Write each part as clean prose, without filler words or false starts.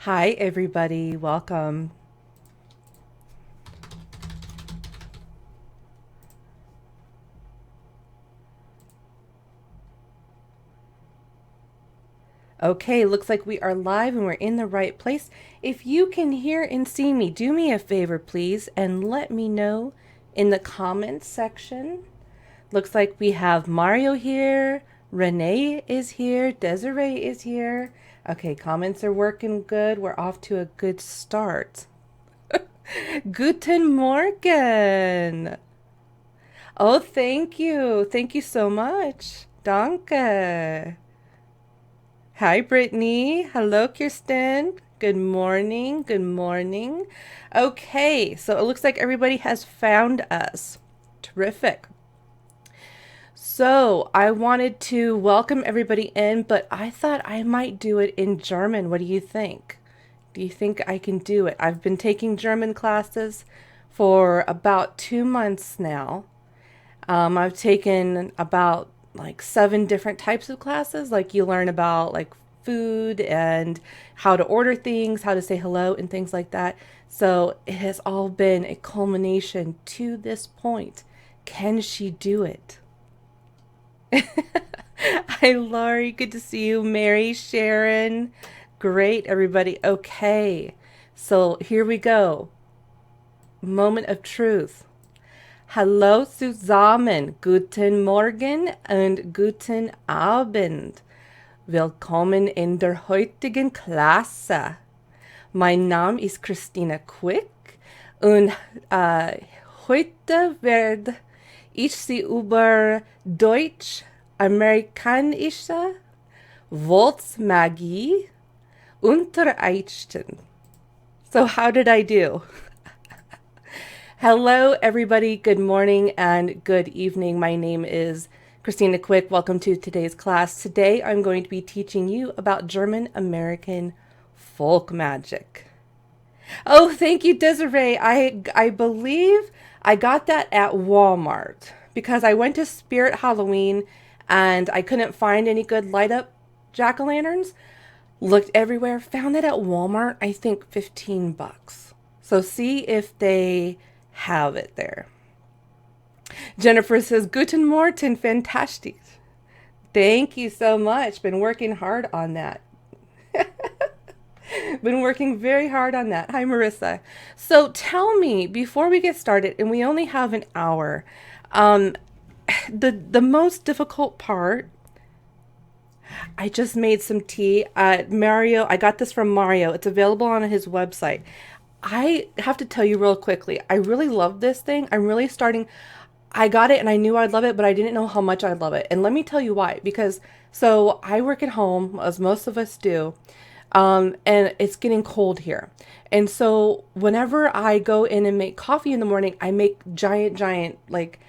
Hi, everybody. Welcome. Okay, looks like we are live and we're in the right place. If you can hear and see me, do me a favor, please, and let me know in the comments section. Looks like we have Mario here, Renee is here, Desiree is here. Okay, comments are working good. We're off to a good start. Guten Morgen. Oh, thank you. Thank you so much. Danke. Hi, Brittany. Hello, Kirsten. Good morning. Good morning. Okay, so it looks like everybody has found us. Terrific. So I wanted to welcome everybody in, but I thought I might do it in German. What do you think? Do you think I can do it? I've been taking German classes for about 2 months now. I've taken about like 7 different types of classes. Like you learn about like food and how to order things, how to say hello, and things like that. So it has all been a culmination to this point. Can she do it? Hi, Laurie. Good to see you. Mary, Sharon. Great, everybody. Okay. So here we go. Moment of truth. Hallo zusammen, guten Morgen und guten Abend. Willkommen in der heutigen Klasse. Mein Name ist Christina Quick und heute werde ich Sie über deutsch-amerikanische Volksmagie unterrichten. So how did I do? Hello, everybody. Good morning and good evening. My name is Christina Quick. Welcome to today's class. Today, I'm going to be teaching you about German American folk magic. Oh, thank you, Desiree. I believe I got that at Walmart because I went to Spirit Halloween and I couldn't find any good light up jack-o'-lanterns. Looked everywhere, found it at Walmart, I think $15. So see if they have it there. Jennifer says, Guten Morgen, fantastic. Thank you so much. Been working hard on that. Been working very hard on that. Hi, Marissa. So tell me, before we get started, and we only have an hour, um, the most difficult part, I just made some tea. Mario, I got this from Mario. It's available on his website. I have to tell you real quickly, I really love this thing. I'm really starting. I got it and I knew I'd love it, but I didn't know how much I'd love it. And let me tell you why. Because so I work at home, as most of us do, and it's getting cold here. And so whenever I go in and make coffee in the morning, I make giant, like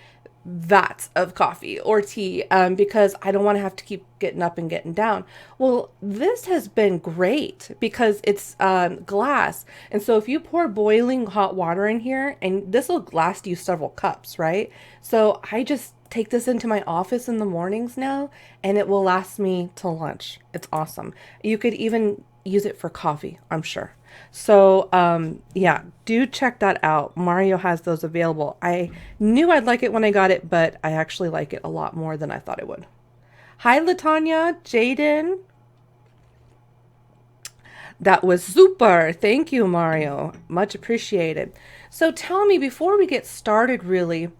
vats of coffee or tea because I don't want to have to keep getting up and getting down. Well, this has been great because it's glass. And so if you pour boiling hot water in here, and this will last you several cups, right? So I just take this into my office in the mornings now and it will last me till lunch. It's awesome. You could even use it for coffee, I'm sure. So, yeah, do check that out. Mario has those available. I knew I'd like it when I got it, but I actually like it a lot more than I thought I would. Hi, Latanya, Jaden. That was super. Thank you, Mario. Much appreciated. So tell me, before we get started, really,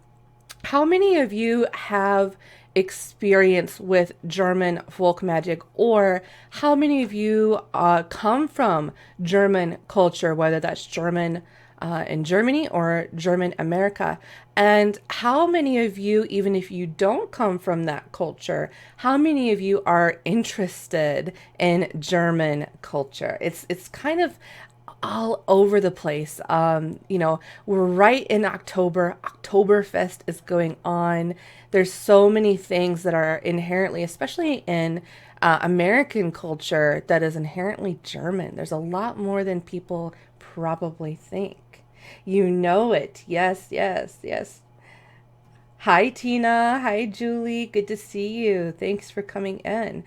how many of you have experience with German folk magic, or how many of you come from German culture, whether that's German in Germany or German America? And how many of you, even if you don't come from that culture, how many of you are interested in German culture? It's kind of all over the place. We're right in October. Oktoberfest is going on. There's so many things that are inherently, especially in American culture, that is inherently German. There's a lot more than people probably think. You know it. Yes, yes, yes. Hi, Tina. Hi, Julie. Good to see you. Thanks for coming in.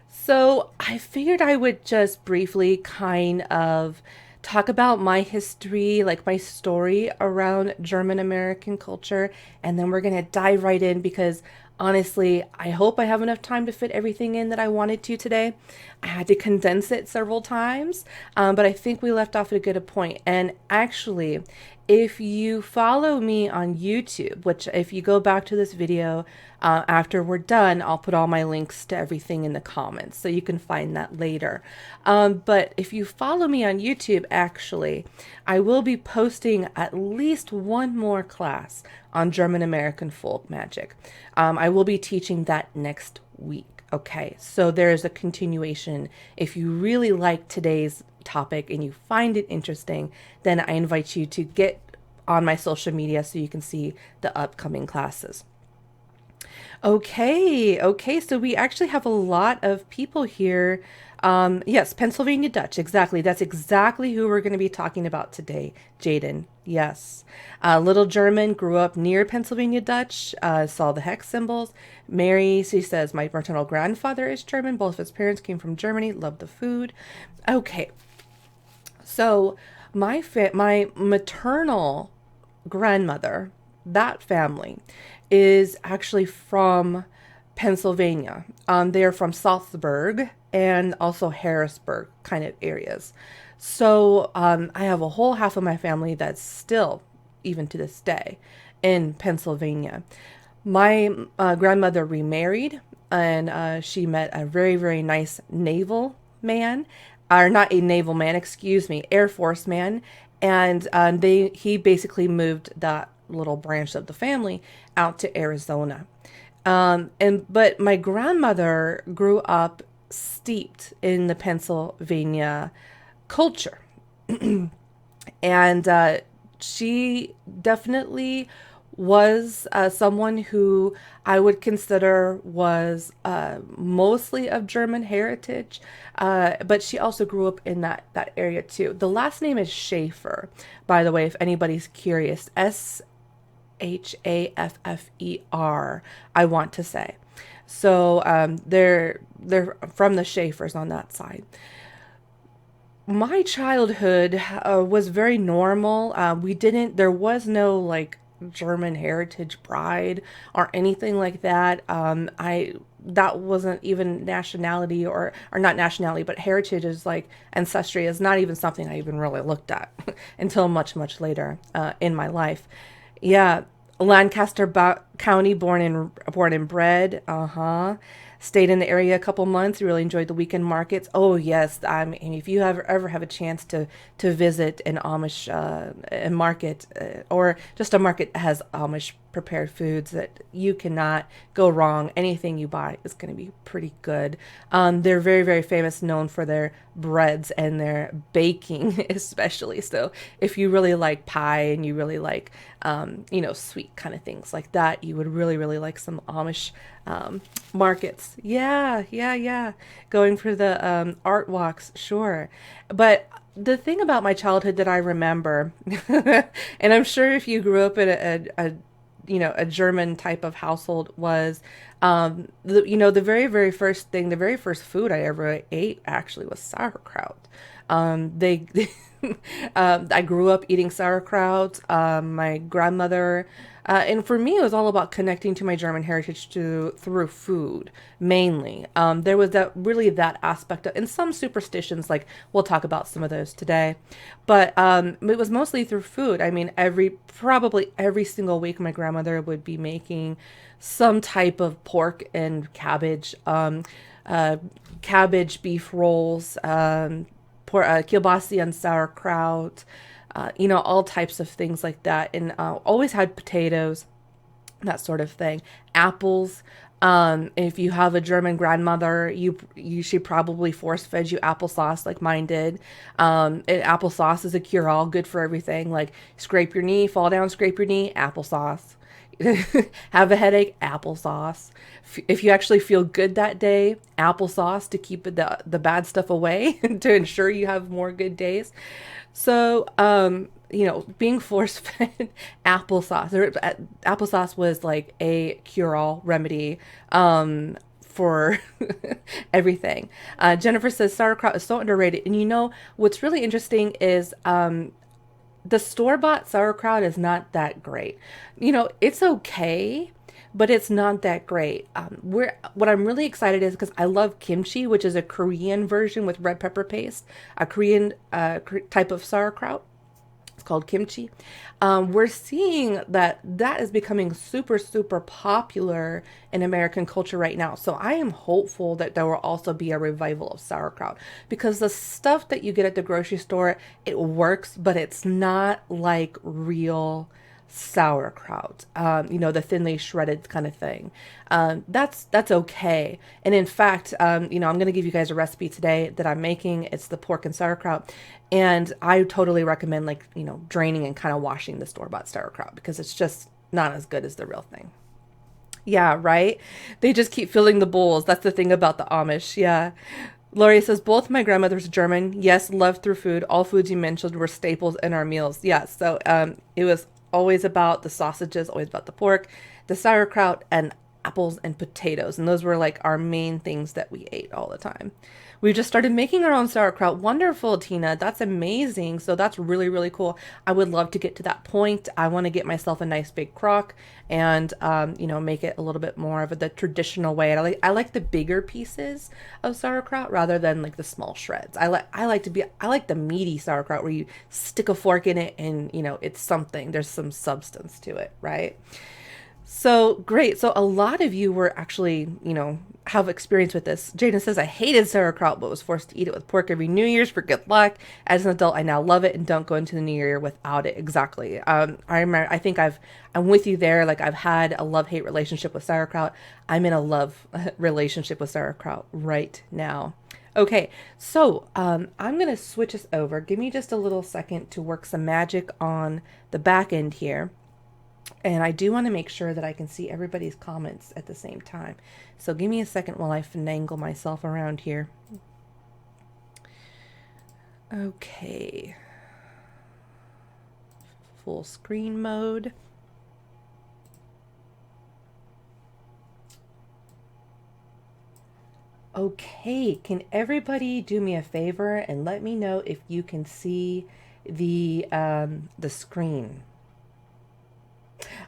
So I figured I would just briefly kind of talk about my history, like my story around German American culture, and then we're going to dive right in because honestly, I hope I have enough time to fit everything in that I wanted to today. I had to condense it several times, but I think we left off at a good point. And actually, if you follow me on YouTube, which if you go back to this video after we're done, I'll put all my links to everything in the comments so you can find that later. But if you follow me on YouTube, actually, I will be posting at least one more class on German American folk magic. I will be teaching that next week. Okay, so there's a continuation. If you really like today's topic and you find it interesting, then I invite you to get on my social media so you can see the upcoming classes. Okay, so we actually have a lot of people here. Yes, Pennsylvania Dutch, exactly. That's exactly who we're going to be talking about today, Jaden. Yes. Little German, grew up near Pennsylvania Dutch, saw the hex symbols. Mary, she says, my maternal grandfather is German. Both of his parents came from Germany, loved the food. Okay, so my maternal grandmother, that family, is actually from Pennsylvania. They are from Salzburg and also Harrisburg kind of areas. So I have a whole half of my family that's still, even to this day, in Pennsylvania. My grandmother remarried, and she met a very, very nice naval man, or not a naval man, excuse me, Air Force man, and he basically moved that little branch of the family out to Arizona. But my grandmother grew up steeped in the Pennsylvania culture. And she definitely was someone who I would consider was mostly of German heritage, but she also grew up in that area too. The last name is Schaefer, by the way, if anybody's curious. Schaffer, I want to say. So they're from the Schaeffers on that side. My childhood was very normal. There was no like German heritage pride or anything like that. That wasn't even nationality or not nationality, but heritage is like ancestry is not even something I even really looked at until much, much later in my life. Yeah, Lancaster County, born and bred. Stayed in the area a couple months. Really enjoyed the weekend markets. Oh yes, I mean, if you ever have a chance to visit an Amish a market or just a market that has Amish prepared foods, that you cannot go wrong. Anything you buy is going to be pretty good. They're very, very famous, known for their breads and their baking, especially. So if you really like pie and you really like, sweet kind of things like that, you would really, really like some Amish markets. Yeah. Going for the art walks, sure. But the thing about my childhood that I remember, and I'm sure if you grew up in a German type of household, was the very, very first thing, the very first food I ever ate actually was sauerkraut. They I grew up eating sauerkraut. My grandmother, and for me, it was all about connecting to my German heritage through food mainly. There was that aspect of, and some superstitions, like we'll talk about some of those today, but it was mostly through food. I mean, probably every single week, my grandmother would be making some type of pork and cabbage beef rolls, kielbasi and sauerkraut, all types of things like that. And always had potatoes, that sort of thing. Apples. If you have a German grandmother, she probably force fed you applesauce like mine did. And applesauce is a cure-all, good for everything. Like scrape your knee, fall down, scrape your knee, applesauce. Have a headache, applesauce. If you actually feel good that day, applesauce to keep the bad stuff away to ensure you have more good days. So, being force fed applesauce was like a cure all remedy for everything. Jennifer says sauerkraut is so underrated. And you know, what's really interesting is the store-bought sauerkraut is not that great. You know, it's okay, but it's not that great. What I'm really excited is because I love kimchi, which is a Korean version with red pepper paste, a Korean type of sauerkraut. It's called kimchi. We're seeing that that is becoming super, super popular in American culture right now. So I am hopeful that there will also be a revival of sauerkraut because the stuff that you get at the grocery store, it works, but it's not like real sauerkraut, you know, the thinly shredded kind of thing. That's okay. And in fact, you know, I'm going to give you guys a recipe today that I'm making. It's the pork and sauerkraut. And I totally recommend, like, you know, draining and kind of washing the store-bought sauerkraut because it's just not as good as the real thing. Yeah, right? They just keep filling the bowls. That's the thing about the Amish. Yeah. Lori says, both my grandmothers are German. Yes, love through food. All foods you mentioned were staples in our meals. Yes, so it was always about the sausages, always about the pork, the sauerkraut, and apples and potatoes. And those were like our main things that we ate all the time. We just started making our own sauerkraut. Wonderful, Tina. That's amazing. So that's really, really cool. I would love to get to that point. I want to get myself a nice big crock and, you know, make it a little bit more of the traditional way. And I like the bigger pieces of sauerkraut rather than like the small shreds. I like the meaty sauerkraut where you stick a fork in it and, you know, it's something. There's some substance to it, right? So great. So a lot of you were actually, you know, have experience with this. Jaden says, I hated sauerkraut, but was forced to eat it with pork every New Year's for good luck. As an adult, I now love it and don't go into the new year without it. Exactly. I remember, I'm with you there. Like I've had a love-hate relationship with sauerkraut. I'm in a love relationship with sauerkraut right now. Okay, so I'm going to switch us over. Give me just a little second to work some magic on the back end here. And I do want to make sure that I can see everybody's comments at the same time. So give me a second while I finagle myself around here. Okay. Full screen mode. Okay, can everybody do me a favor and let me know if you can see the screen?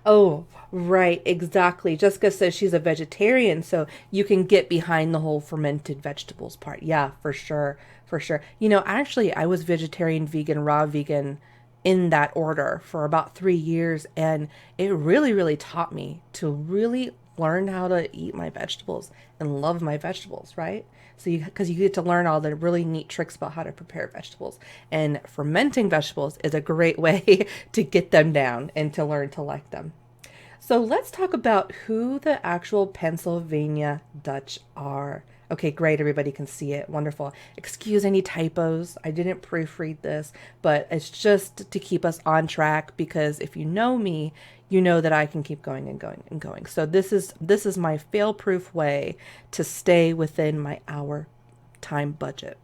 Oh, right, exactly. Jessica says she's a vegetarian, so you can get behind the whole fermented vegetables part. Yeah, for sure, for sure. You know, actually, I was vegetarian, vegan, raw vegan in that order for about 3 years, and it really, really taught me to really learn how to eat my vegetables and love my vegetables, right? So because you get to learn all the really neat tricks about how to prepare vegetables. And fermenting vegetables is a great way to get them down and to learn to like them. So let's talk about who the actual Pennsylvania Dutch are. Okay, great. Everybody can see it. Wonderful. Excuse any typos. I didn't proofread this, but it's just to keep us on track because if you know me, you know that I can keep going and going and going. So this is my fail-proof way to stay within my hour time budget.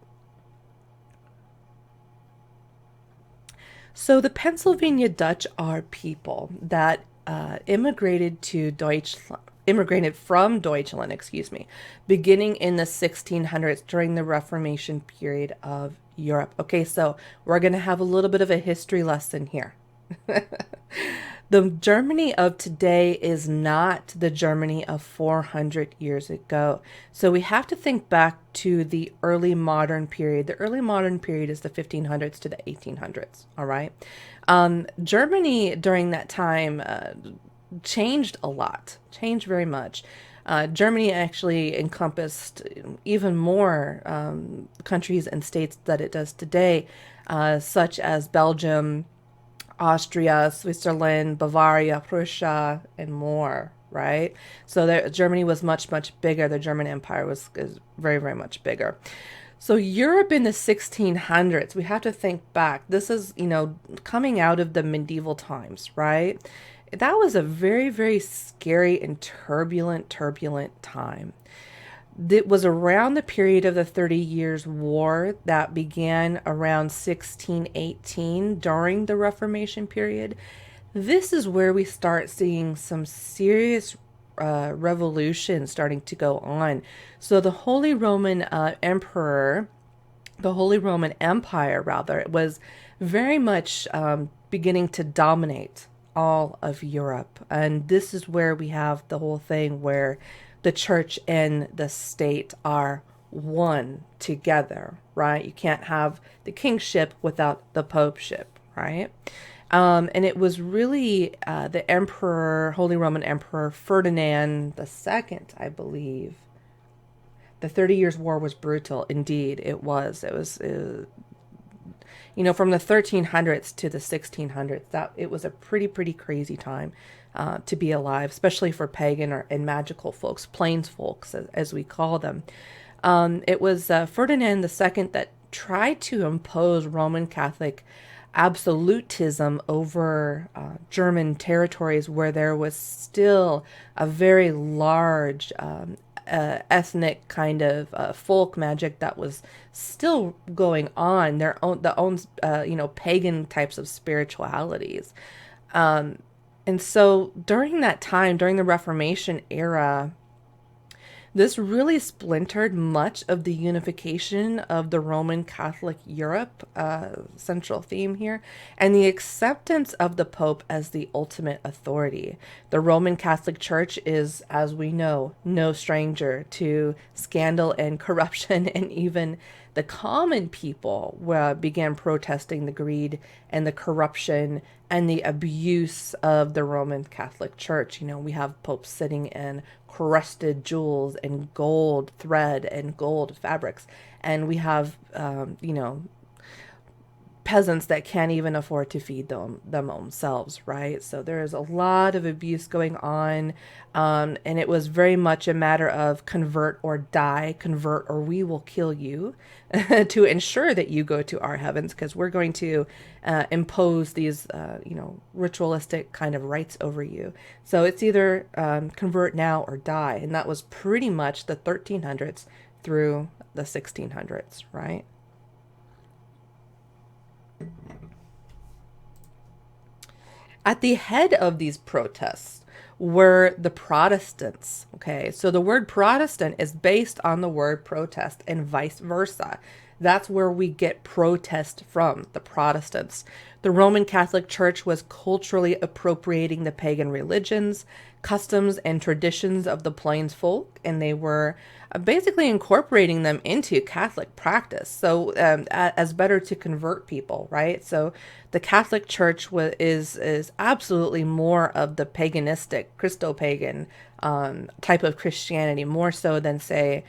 So the Pennsylvania Dutch are people that immigrated from Deutschland, beginning in the 1600s during the Reformation period of Europe. Okay, so we're going to have a little bit of a history lesson here. The Germany of today is not the Germany of 400 years ago. So we have to think back to the early modern period. The early modern period is the 1500s to the 1800s. All right. Germany during that time changed a lot, changed very much. Germany actually encompassed even more countries and states that it does today, such as Belgium, Austria, Switzerland, Bavaria, Prussia, and more, right? So Germany was much, much bigger. The German Empire is very, very much bigger. So Europe in the 1600s, we have to think back. This is, coming out of the medieval times, right? That was a very, very scary and turbulent time. It was around the period of the 30 Years' War that began around 1618 during the Reformation period. This is where we start seeing some serious revolution starting to go on. So the Holy Roman Emperor, the Holy Roman Empire, rather, was very much beginning to dominate all of Europe. And this is where we have the whole thing where the church and the state are one together, right? You can't have the kingship without the popeship, right? And it was really the Emperor, Holy Roman Emperor Ferdinand II, I believe. The 30 Years' War was brutal. Indeed, it was. It was, from the 1300s to the 1600s. That it was a pretty crazy time to be alive, especially for pagan and magical folks, plains folks, as we call them. It was Ferdinand II that tried to impose Roman Catholic absolutism over German territories where there was still a very large ethnic kind of folk magic that was still going on, their own pagan types of spiritualities. And so during that time, during the Reformation era, this really splintered much of the unification of the Roman Catholic Europe, central theme here, and the acceptance of the Pope as the ultimate authority. The Roman Catholic Church is, as we know, no stranger to scandal and corruption, and even the common people began protesting the greed and the corruption and the abuse of the Roman Catholic Church. We have popes sitting in crusted jewels and gold thread and gold fabrics. And we have, peasants that can't even afford to feed them themselves, right? So there is a lot of abuse going on. And it was very much a matter of convert or die, convert or we will kill you to ensure that you go to our heavens, because we're going to impose these, ritualistic kind of rites over you. So it's either convert now or die. And that was pretty much the 1300s through the 1600s, right? At the head of these protests were the Protestants. Okay, so the word Protestant is based on the word protest and vice versa. That's where we get protest from, the Protestants. The Roman Catholic Church was culturally appropriating the pagan religions, customs, and traditions of the plains folk, and they were basically incorporating them into Catholic practice. So as better to convert people, right? So the Catholic Church is absolutely more of the paganistic, Christo-pagan type of Christianity, more so than, say,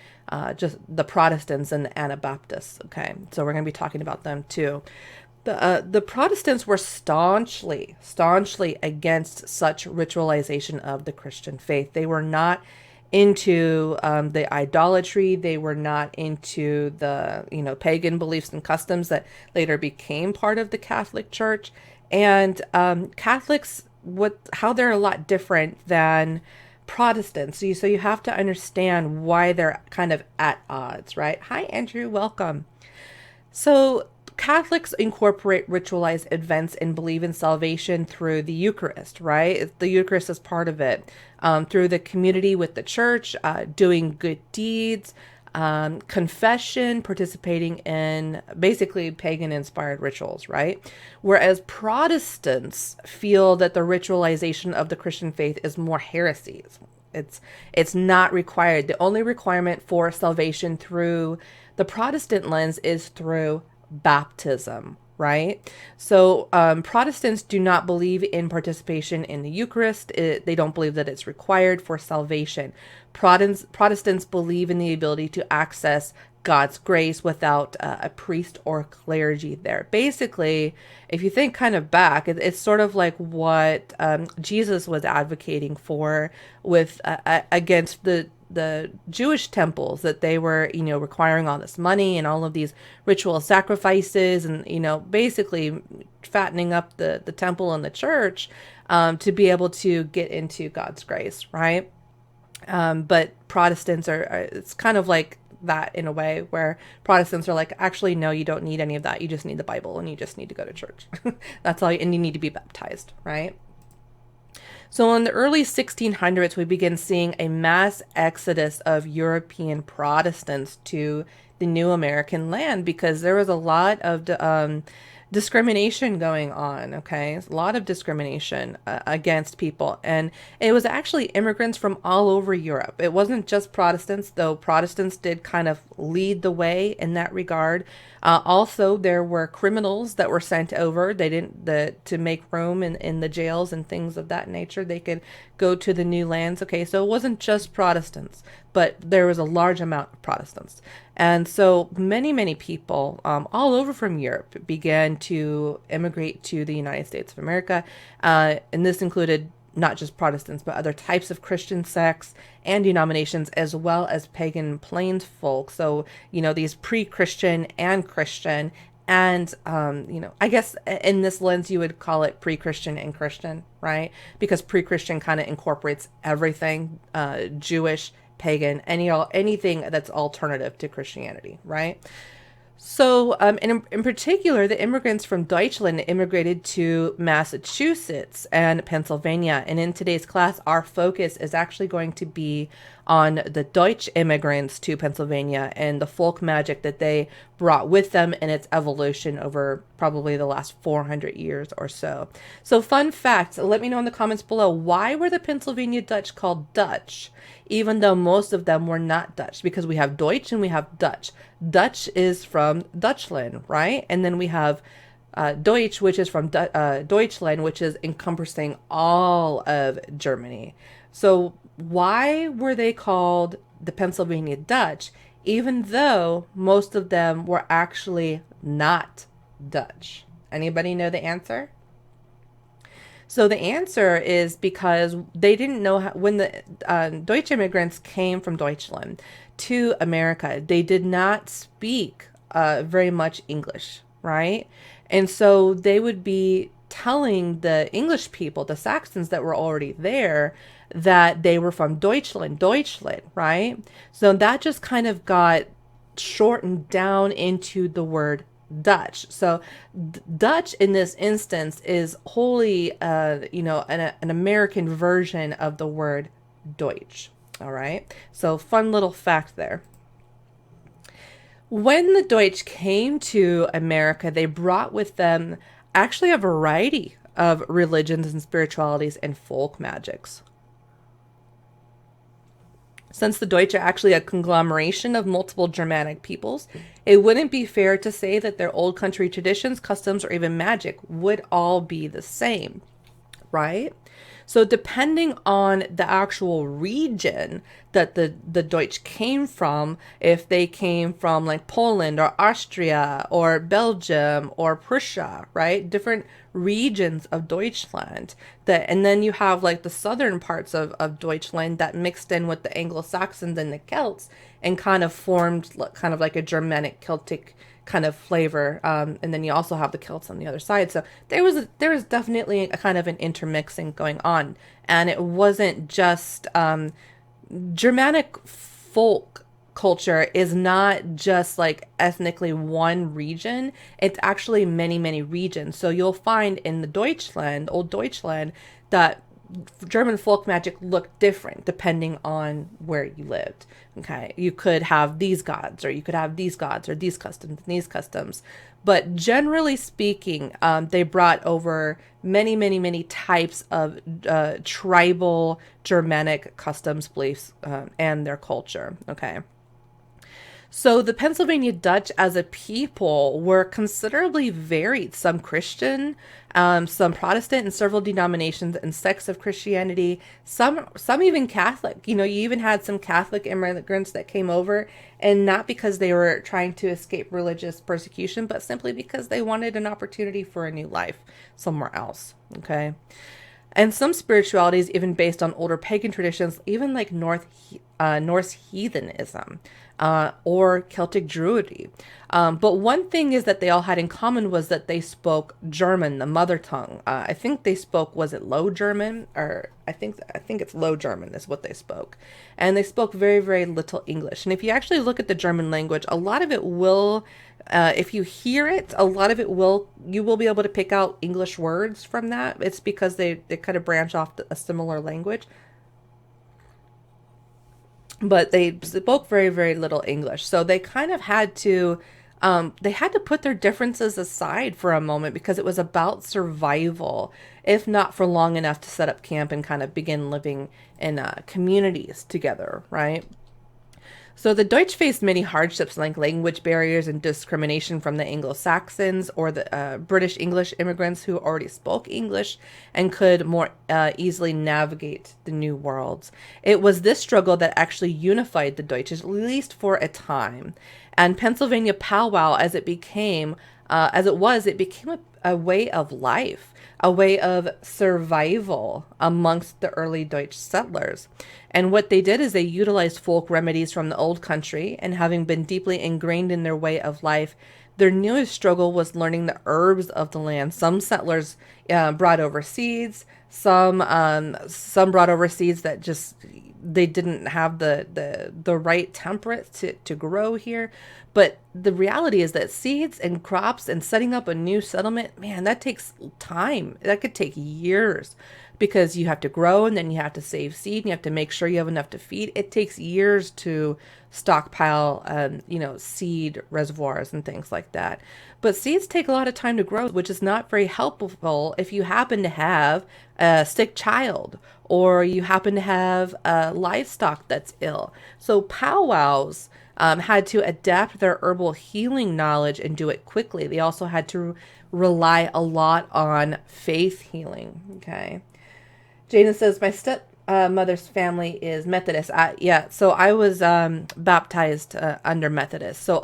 just the Protestants and the Anabaptists. Okay, so we're going to be talking about them too. The Protestants were staunchly against such ritualization of the Christian faith. They were not into the idolatry. They were not into the pagan beliefs and customs that later became part of the Catholic Church. And Catholics, how they're a lot different than Protestants. So you have to understand why they're kind of at odds, right? Hi, Andrew, welcome. So Catholics incorporate ritualized events and believe in salvation through the Eucharist, right? The Eucharist is part of it. Through the community with the church, doing good deeds, confession, participating in basically pagan-inspired rituals, right? Whereas Protestants feel that the ritualization of the Christian faith is more heresy. It's not required. The only requirement for salvation through the Protestant lens is through baptism, right? So Protestants do not believe in participation in the Eucharist. They don't believe that it's required for salvation. Protestants believe in the ability to access God's grace without a priest or clergy there. Basically, if you think kind of back, it's sort of like what Jesus was advocating for with against the Jewish temples, that they were, requiring all this money and all of these ritual sacrifices and, basically fattening up the temple and the church to be able to get into God's grace, right? But Protestants it's kind of like that in a way, where Protestants are like, actually, no, you don't need any of that. You just need the Bible and you just need to go to church. That's all, and you need to be baptized, right? So in the early 1600s, we begin seeing a mass exodus of European Protestants to the new American land because there was a lot of discrimination going on. Okay, a lot of discrimination against people, and it was actually immigrants from all over Europe. It wasn't just Protestants, though Protestants did kind of lead the way in that regard. Also, there were criminals that were sent over. They didn't to make room in the jails and things of that nature. They could go to the new lands. Okay, so it wasn't just Protestants, but there was a large amount of Protestants. And so many people all over from Europe began to immigrate to the United States of America. And this included not just Protestants, but other types of Christian sects and denominations, as well as pagan plains folk. So, these pre-Christian and Christian. And, I guess in this lens, you would call it pre-Christian and Christian, right? Because pre-Christian kind of incorporates everything, Jewish, pagan, anything that's alternative to Christianity, right? So, and in particular, the immigrants from Deutschland immigrated to Massachusetts and Pennsylvania. And in today's class, our focus is actually going to be on the Deutsch immigrants to Pennsylvania and the folk magic that they brought with them and its evolution over probably the last 400 years or so. So, fun fact, let me know in the comments below, why were the Pennsylvania Dutch called Dutch, even though most of them were not Dutch? Because we have Deutsch and we have Dutch. Dutch is from Dutchland, right? And then we have Deutsch, which is from Deutschland, which is encompassing all of Germany. So why were they called the Pennsylvania Dutch, even though most of them were actually not Dutch? Anybody know the answer? So the answer is because they didn't know how, when the Deutsch immigrants came from Deutschland to America, they did not speak very much English, right? And so they would be telling the English people, the Saxons that were already there, that they were from Deutschland, right? So that just kind of got shortened down into the word Dutch. So Dutch in this instance is wholly, an American version of the word Deutsch. All right. So fun little fact there. When the Deutsch came to America, they brought with them actually a variety of religions and spiritualities and folk magics. Since the Deutsch are actually a conglomeration of multiple Germanic peoples, it wouldn't be fair to say that their old country traditions, customs, or even magic would all be the same, right? So depending on the actual region that the Deutsch came from, if they came from like Poland or Austria or Belgium or Prussia, right? Different regions of Deutschland. And then you have like the southern parts of Deutschland that mixed in with the Anglo-Saxons and the Celts and kind of formed kind of like a Germanic Celtic kind of flavor, and then you also have the Celts on the other side. So there was definitely a kind of an intermixing going on, and it wasn't just Germanic folk culture is not just like ethnically one region. It's actually many regions. So you'll find in the old Deutschland, that German folk magic looked different depending on where you lived. Okay, you could have these gods, or you could have these gods, or these customs, and these customs. But generally speaking, they brought over many types of tribal Germanic customs, beliefs, and their culture. Okay. So the Pennsylvania Dutch as a people were considerably varied, some Christian, some Protestant, and several denominations and sects of Christianity, some even Catholic. You even had some Catholic immigrants that came over, and not because they were trying to escape religious persecution, but simply because they wanted an opportunity for a new life somewhere else, okay? And some spiritualities even based on older pagan traditions, even like Norse heathenism, or Celtic Druidry. But one thing is that they all had in common was that they spoke German, the mother tongue. I think they spoke, was it Low German? Or I think it's Low German is what they spoke. And they spoke very little English. And if you actually look at the German language, a lot of it will If you hear it, a lot of it you will be able to pick out English words from that. It's because they kind of branch off a similar language. But they spoke very, very little English. So they kind of they had to put their differences aside for a moment because it was about survival, if not for long enough to set up camp and kind of begin living in communities together, right? So the Deutsch faced many hardships like language barriers and discrimination from the Anglo-Saxons or the British English immigrants who already spoke English and could more easily navigate the new worlds. It was this struggle that actually unified the Deutsches, at least for a time. And Pennsylvania powwow, it became a way of life, a way of survival amongst the early Deutsch settlers. And what they did is they utilized folk remedies from the old country, and having been deeply ingrained in their way of life, their newest struggle was learning the herbs of the land. Some settlers brought over seeds, some brought over seeds that just they didn't have the right temperate to grow here. But the reality is that seeds and crops and setting up a new settlement, man, that takes time. That could take years because you have to grow and then you have to save seed and you have to make sure you have enough to feed. It takes years to stockpile, seed reservoirs and things like that. But seeds take a lot of time to grow, which is not very helpful if you happen to have a sick child or you happen to have livestock that's ill. So powwows had to adapt their herbal healing knowledge and do it quickly. They also had to rely a lot on faith healing. Okay. Jana says, my stepmother's family is Methodist. So I was baptized under Methodist. So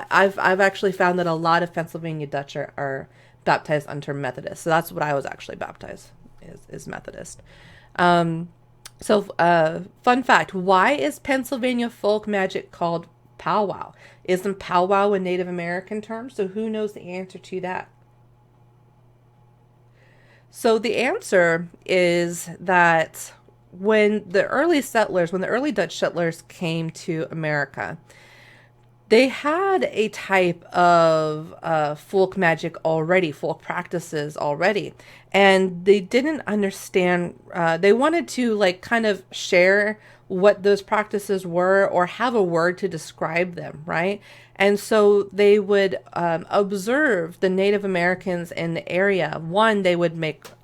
I've actually found that a lot of Pennsylvania Dutch are baptized under Methodist. So that's what I was actually baptized is Methodist. Fun fact, why is Pennsylvania folk magic called powwow? Isn't powwow a Native American term? So who knows the answer to that? So the answer is that when the early Dutch settlers came to America, they had a type of folk magic already, folk practices already, and they didn't understand. They wanted to kind of share what those practices were or have a word to describe them, right? And so they would observe the Native Americans in the area. One, they would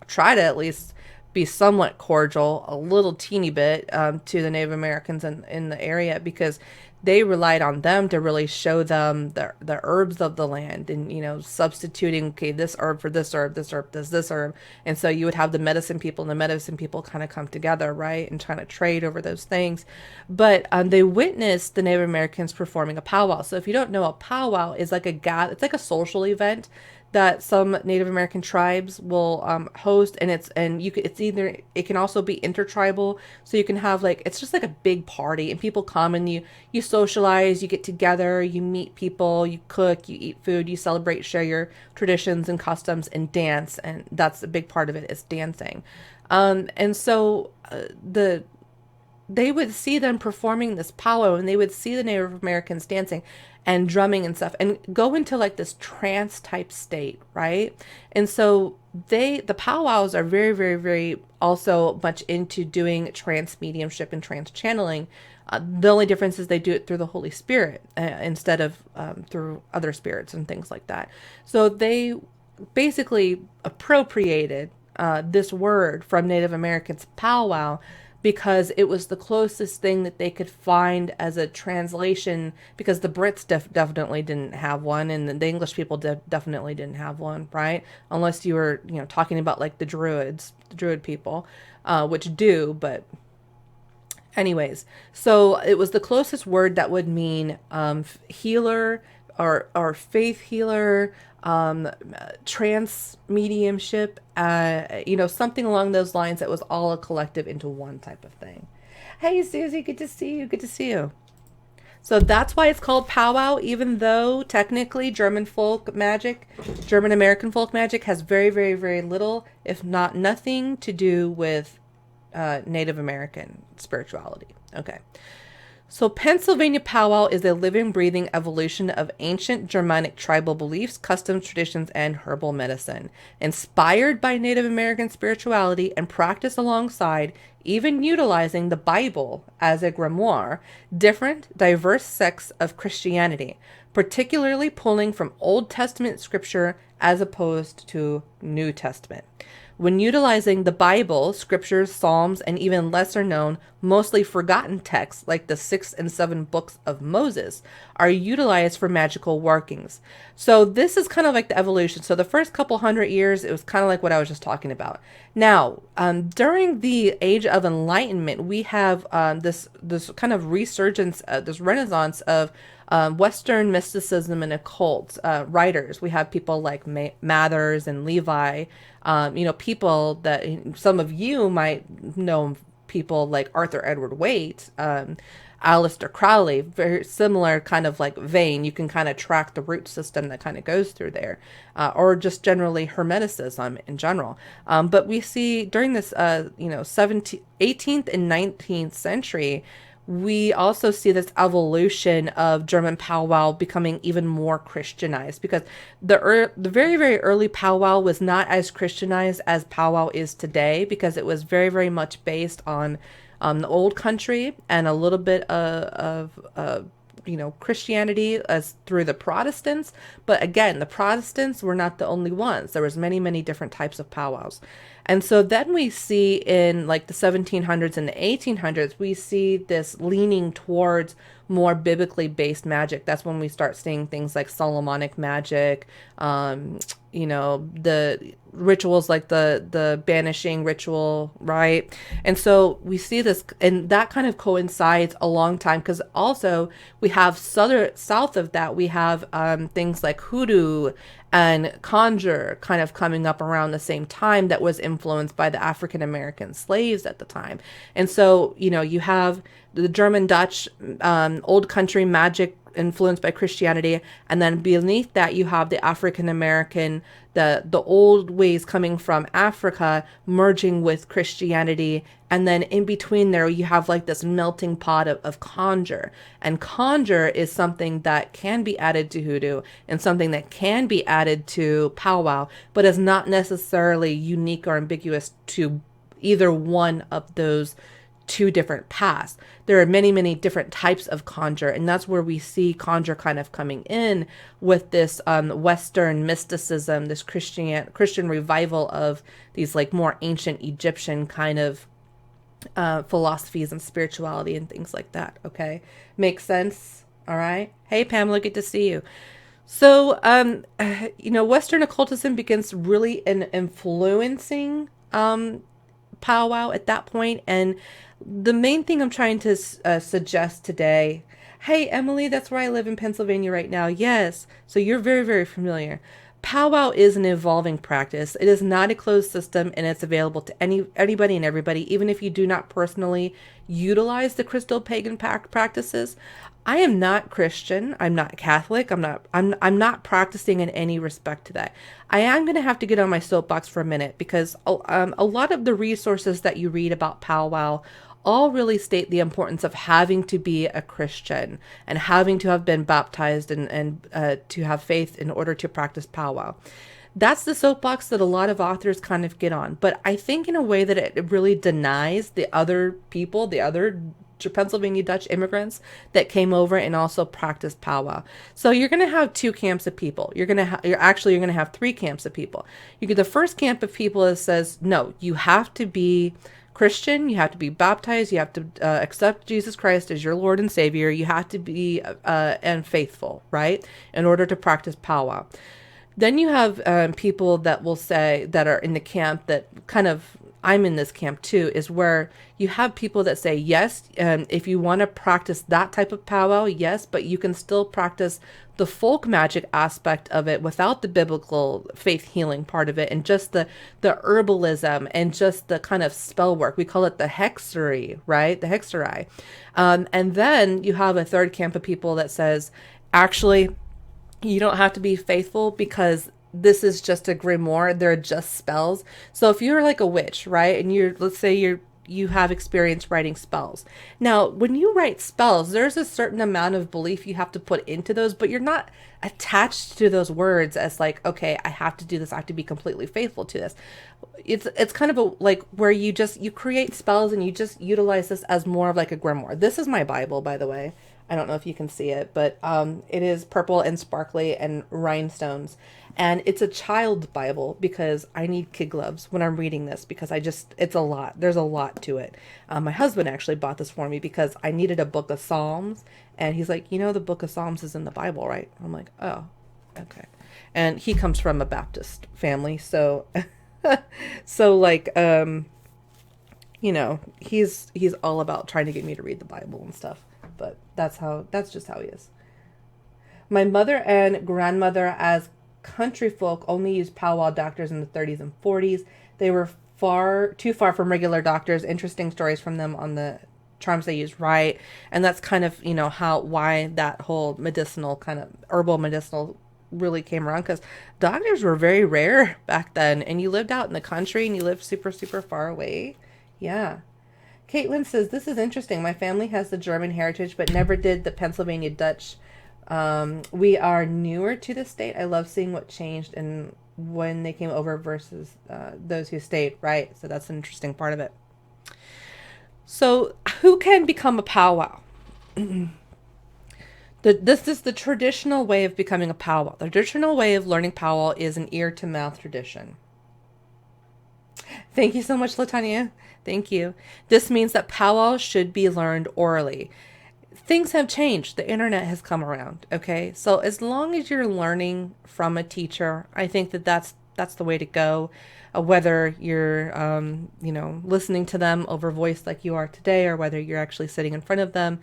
try to at least be somewhat cordial, a little teeny bit to the Native Americans in the area, because they relied on them to really show them the herbs of the land and, substituting, okay, this herb for this herb does this herb. And so you would have the medicine people, and the medicine people kind of come together, right, and trying to trade over those things. But they witnessed the Native Americans performing a powwow. So if you don't know, a powwow is it's like a social event that some Native American tribes will host, and it can also be intertribal. So you can have it's just like a big party, and people come and you socialize, you get together, you meet people, you cook, you eat food, you celebrate, share your traditions and customs, and dance, and that's a big part of it is dancing. And so they would see them performing this powwow, and they would see the Native Americans dancing and drumming and stuff, and go into this trance type state, right? And so the powwows are very, very, very also much into doing trance mediumship and trance channeling. The only difference is they do it through the Holy Spirit instead of through other spirits and things like that. So they basically appropriated this word from Native Americans, powwow, because it was the closest thing that they could find as a translation, because the Brits definitely didn't have one, and the English people definitely didn't have one, right? Unless you were, talking about the Druid people, which do, but anyways. So it was the closest word that would mean healer or faith healer, trance mediumship, something along those lines that was all a collective into one type of thing. Hey, Susie, good to see you. Good to see you. So that's why it's called powwow, even though technically German American folk magic has very, very, very little, if not nothing, to do with Native American spirituality. Okay. So, Pennsylvania powwow is a living, breathing evolution of ancient Germanic tribal beliefs, customs, traditions, and herbal medicine. Inspired by Native American spirituality and practiced alongside, even utilizing the Bible as a grimoire, different, diverse sects of Christianity, particularly pulling from Old Testament scripture as opposed to New Testament. When utilizing the Bible, scriptures, psalms, and even lesser known, mostly forgotten texts like the 6 and 7 books of Moses are utilized for magical workings. So this is kind of like the evolution. So the first couple hundred years, it was kind of like what I was just talking about. Now, during the Age of Enlightenment, we have this kind of resurgence, this renaissance of Western mysticism and occult writers. We have people like Mathers and Levi, people that some of you might know, people like Arthur Edward Waite, Aleister Crowley, very similar kind of like vein. You can kind of track the root system that kind of goes through there, or just generally Hermeticism in general. But we see during this, 18th and 19th century, we also see this evolution of German powwow becoming even more Christianized, because the very, very early powwow was not as Christianized as powwow is today, because it was very, very much based on the old country and a little bit of Christianity as through the Protestants. But again, the Protestants were not the only ones. There was many, many different types of powwows. And so then we see in like the 1700s and the 1800s, we see this leaning towards more biblically based magic. That's when we start seeing things like Solomonic magic, the rituals like the banishing ritual, right? And so we see this, and that kind of coincides a long time, because also we have south of that, we have things like hoodoo and conjure kind of coming up around the same time, that was influenced by the African American slaves at the time. And so, you have the German Dutch old country magic influenced by Christianity, and then beneath that you have the African American, the old ways coming from Africa merging with Christianity, and then in between there you have like this melting pot of conjure. And conjure is something that can be added to hoodoo and something that can be added to powwow, but is not necessarily unique or ambiguous to either one of those two different paths. There are many, many different types of conjure, and that's where we see conjure kind of coming in with this Western mysticism, this Christian revival of these like more ancient Egyptian kind of philosophies and spirituality and things like that. Okay, makes sense. All right. Hey, Pamela, good to see you. So, Western occultism begins really influencing powwow at that point. And the main thing I'm trying to suggest today, hey, Emily, that's where I live in Pennsylvania right now. Yes. So you're very, very familiar. Powwow is an evolving practice. It is not a closed system, and it's available to anybody and everybody, even if you do not personally utilize the crystal pagan practices. I am not Christian. I'm not Catholic. I'm not practicing in any respect to that. I am going to have to get on my soapbox for a minute, because a lot of the resources that you read about powwow all really state the importance of having to be a Christian and having to have been baptized and to have faith in order to practice powwow. That's the soapbox that a lot of authors kind of get on. But I think in a way that it really denies the other people, the other Pennsylvania Dutch immigrants that came over and also practiced powwow. So you're going to have two camps of people. You're going to have three camps of people. You get the first camp of people that says, no, you have to be Christian, you have to be baptized, you have to accept Jesus Christ as your Lord and Savior, you have to be and faithful, right, in order to practice powwow. Then you have people that will say, that are in the camp that kind of, I'm in this camp too, is where you have people that say, yes, if you want to practice that type of powwow, yes, but you can still practice the folk magic aspect of it without the biblical faith healing part of it, and just the herbalism and just the kind of spell work. We call it the hexery, right? The hexery. And then you have a third camp of people that says, actually, you don't have to be faithful, because this is just a grimoire. They're just spells. So if you're like a witch, right? And let's say you're you have experience writing spells. Now, when you write spells, there's a certain amount of belief you have to put into those, but you're not attached to those words as like, okay, I have to do this. I have to be completely faithful to this. It's kind of a like where you create spells and you just utilize this as more of like a grimoire. This is my Bible, by the way. I don't know if you can see it, but it is purple and sparkly and rhinestones. And it's a child Bible because I need kid gloves when I'm reading this because it's a lot. There's a lot to it. My husband actually bought this for me because I needed a book of Psalms. And he's like, the book of Psalms is in the Bible, right? I'm like, oh, okay. And he comes from a Baptist family. So, he's all about trying to get me to read the Bible and stuff. But that's just how he is. My mother and grandmother as country folk only used powwow doctors in the 30s and 40s. They were too far from regular doctors. Interesting stories from them on the charms they used, right? And that's kind of, why that whole medicinal kind of herbal medicinal really came around, because doctors were very rare back then, and you lived out in the country and you lived super, super far away. Yeah. Caitlin says, this is interesting. My family has the German heritage, but never did the Pennsylvania Dutch. We are newer to the state. I love seeing what changed and when they came over versus those who stayed, right? So that's an interesting part of it. So who can become a powwow? This is the traditional way of becoming a powwow. The traditional way of learning powwow is an ear-to-mouth tradition. Thank you so much, Latanya. Thank you. This means that powwow should be learned orally. Things have changed. The internet has come around. Okay. So as long as you're learning from a teacher, I think that's the way to go. Whether you're, listening to them over voice like you are today, or whether you're actually sitting in front of them,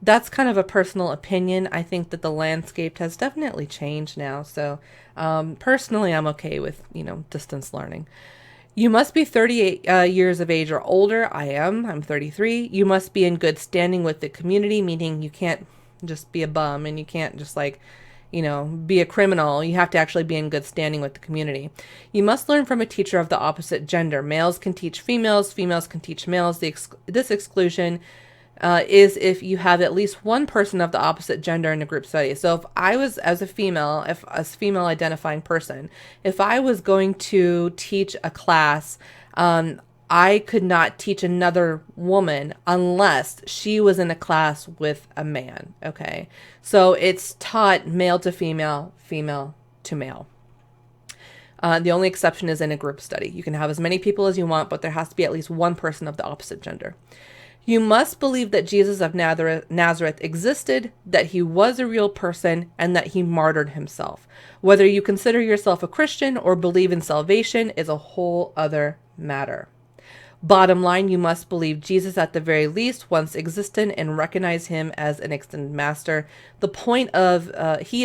that's kind of a personal opinion. I think that the landscape has definitely changed now. So, personally, I'm okay with, distance learning. You must be 38 years of age or older. I'm 33. You must be in good standing with the community, meaning you can't just be a bum and you can't just be a criminal. You have to actually be in good standing with the community. You must learn from a teacher of the opposite gender. Males can teach females. Females can teach males. This exclusion is if you have at least one person of the opposite gender in a group study. So if I was, as a female identifying person, if I was going to teach a class, I could not teach another woman unless she was in a class with a man. Okay. So it's taught male to female, female to male. The only exception is in a group study. You can have as many people as you want, but there has to be at least one person of the opposite gender. You must believe that Jesus of Nazareth existed, that he was a real person, and that he martyred himself. Whether you consider yourself a Christian or believe in salvation is a whole other matter. Bottom line, you must believe Jesus at the very least once existed and recognize him as an extended master. He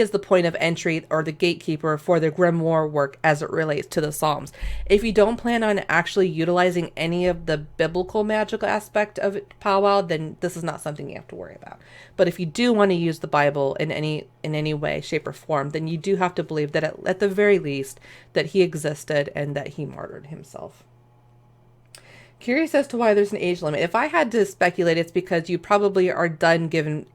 is the point of entry or the gatekeeper for the grimoire work as it relates to the Psalms. If you don't plan on actually utilizing any of the biblical magical aspect of powwow, then this is not something you have to worry about. But if you do want to use the Bible in any way, shape, or form, then you do have to believe that at the very least that he existed and that he martyred himself. Curious as to why there's an age limit. If I had to speculate, it's because you probably are done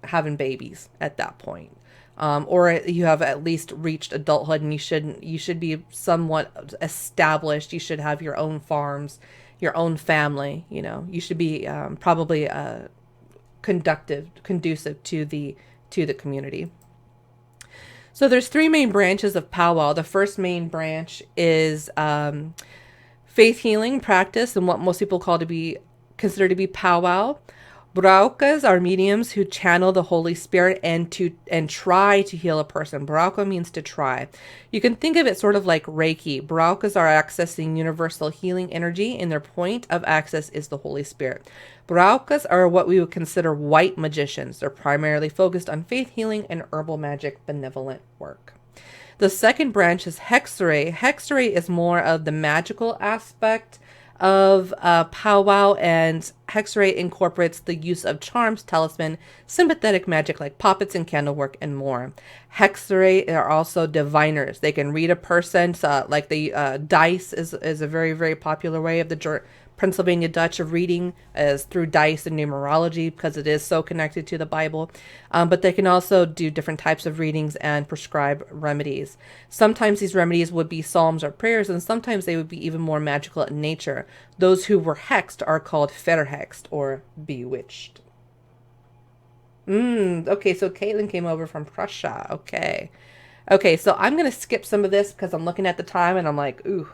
having babies at that point. Or you have at least reached adulthood and you should be somewhat established. You should have your own farms, your own family, you should be probably conducive to the community. So there's three main branches of powwow. The first main branch is faith healing practice and what most people consider to be powwow. Braukas are mediums who channel the Holy Spirit and try to heal a person. Bronco means to try. You can think of it sort of like Reiki. Braukas are accessing universal healing energy, and their point of access is the Holy Spirit. Braukas are what we would consider white magicians. They're primarily focused on faith healing and herbal magic benevolent work. The second branch is Hexery. Hexery is more of the magical aspect of powwow and Hexray incorporates the use of charms, talisman, sympathetic magic like poppets and candlework, and more. Hexray are also diviners. They can read a person, like the dice is a very, very popular way of the Pennsylvania Dutch of reading, as through dice and numerology, because it is so connected to the Bible. But they can also do different types of readings and prescribe remedies. Sometimes these remedies would be psalms or prayers, and sometimes they would be even more magical in nature. Those who were hexed are called verhexed, or bewitched. Okay, so Caitlin came over from Prussia. Okay, so I'm going to skip some of this because I'm looking at the time and I'm like, ooh,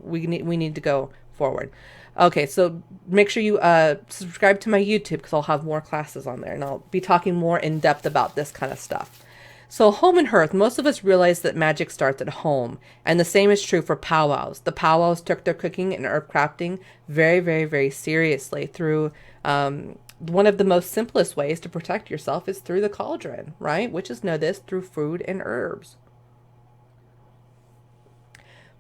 we need to go forward. Okay, so make sure you subscribe to my YouTube because I'll have more classes on there and I'll be talking more in depth about this kind of stuff. So home and hearth, most of us realize that magic starts at home, and the same is true for powwows. The powwows took their cooking and herb crafting very, very, very seriously through one of the most simplest ways to protect yourself is through the cauldron, right? Witches know this through food and herbs.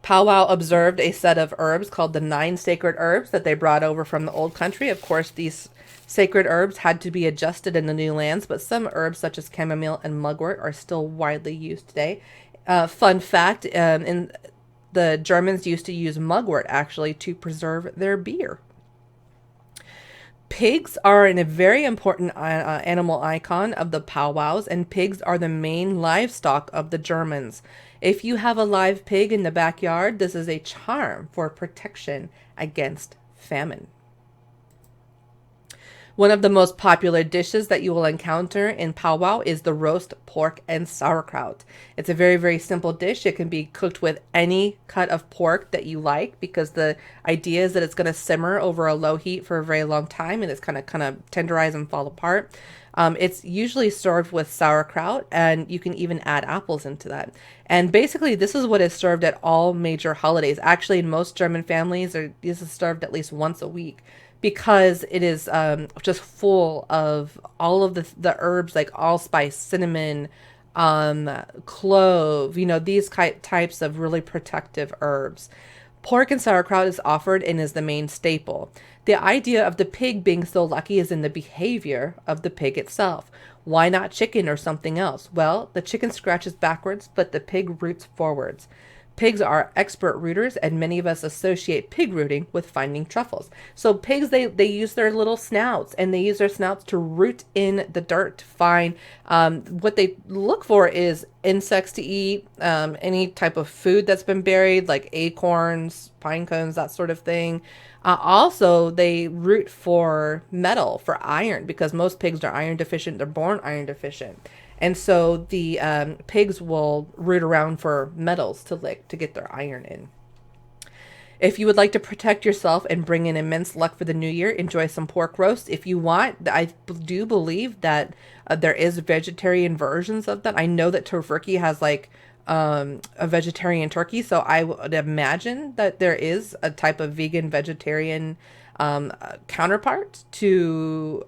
Powwow observed a set of herbs called the 9 sacred herbs that they brought over from the old country. Of course, these sacred herbs had to be adjusted in the new lands, but some herbs such as chamomile and mugwort are still widely used today. Fun fact, the Germans used to use mugwort actually to preserve their beer. Pigs are a very important animal icon of the powwows, and pigs are the main livestock of the Germans. If you have a live pig in the backyard, this is a charm for protection against famine. One of the most popular dishes that you will encounter in powwow is the roast pork and sauerkraut. It's a very, very simple dish. It can be cooked with any cut of pork that you like, because the idea is that it's going to simmer over a low heat for a very long time and it's kind of tenderize and fall apart. It's usually served with sauerkraut, and you can even add apples into that. And basically, this is what is served at all major holidays. Actually, in most German families, this is served at least once a week, because it is just full of all of the herbs like allspice, cinnamon, clove, these types of really protective herbs. Pork and sauerkraut is offered and is the main staple. The idea of the pig being so lucky is in the behavior of the pig itself. Why not chicken or something else? Well, the chicken scratches backwards, but the pig roots forwards. Pigs are expert rooters, and many of us associate pig rooting with finding truffles. So pigs, they use their little snouts, and they use their snouts to root in the dirt to find what they look for is insects to eat, any type of food that's been buried, like acorns, pine cones, that sort of thing. Also, they root for metal, for iron, because most pigs are iron deficient. They're born iron deficient. And so the pigs will root around for metals to lick to get their iron in. If you would like to protect yourself and bring in immense luck for the new year, enjoy some pork roast. If you want, I do believe that there is vegetarian versions of that. I know that Tofurkey has like a vegetarian turkey, so I would imagine that there is a type of vegan vegetarian counterpart to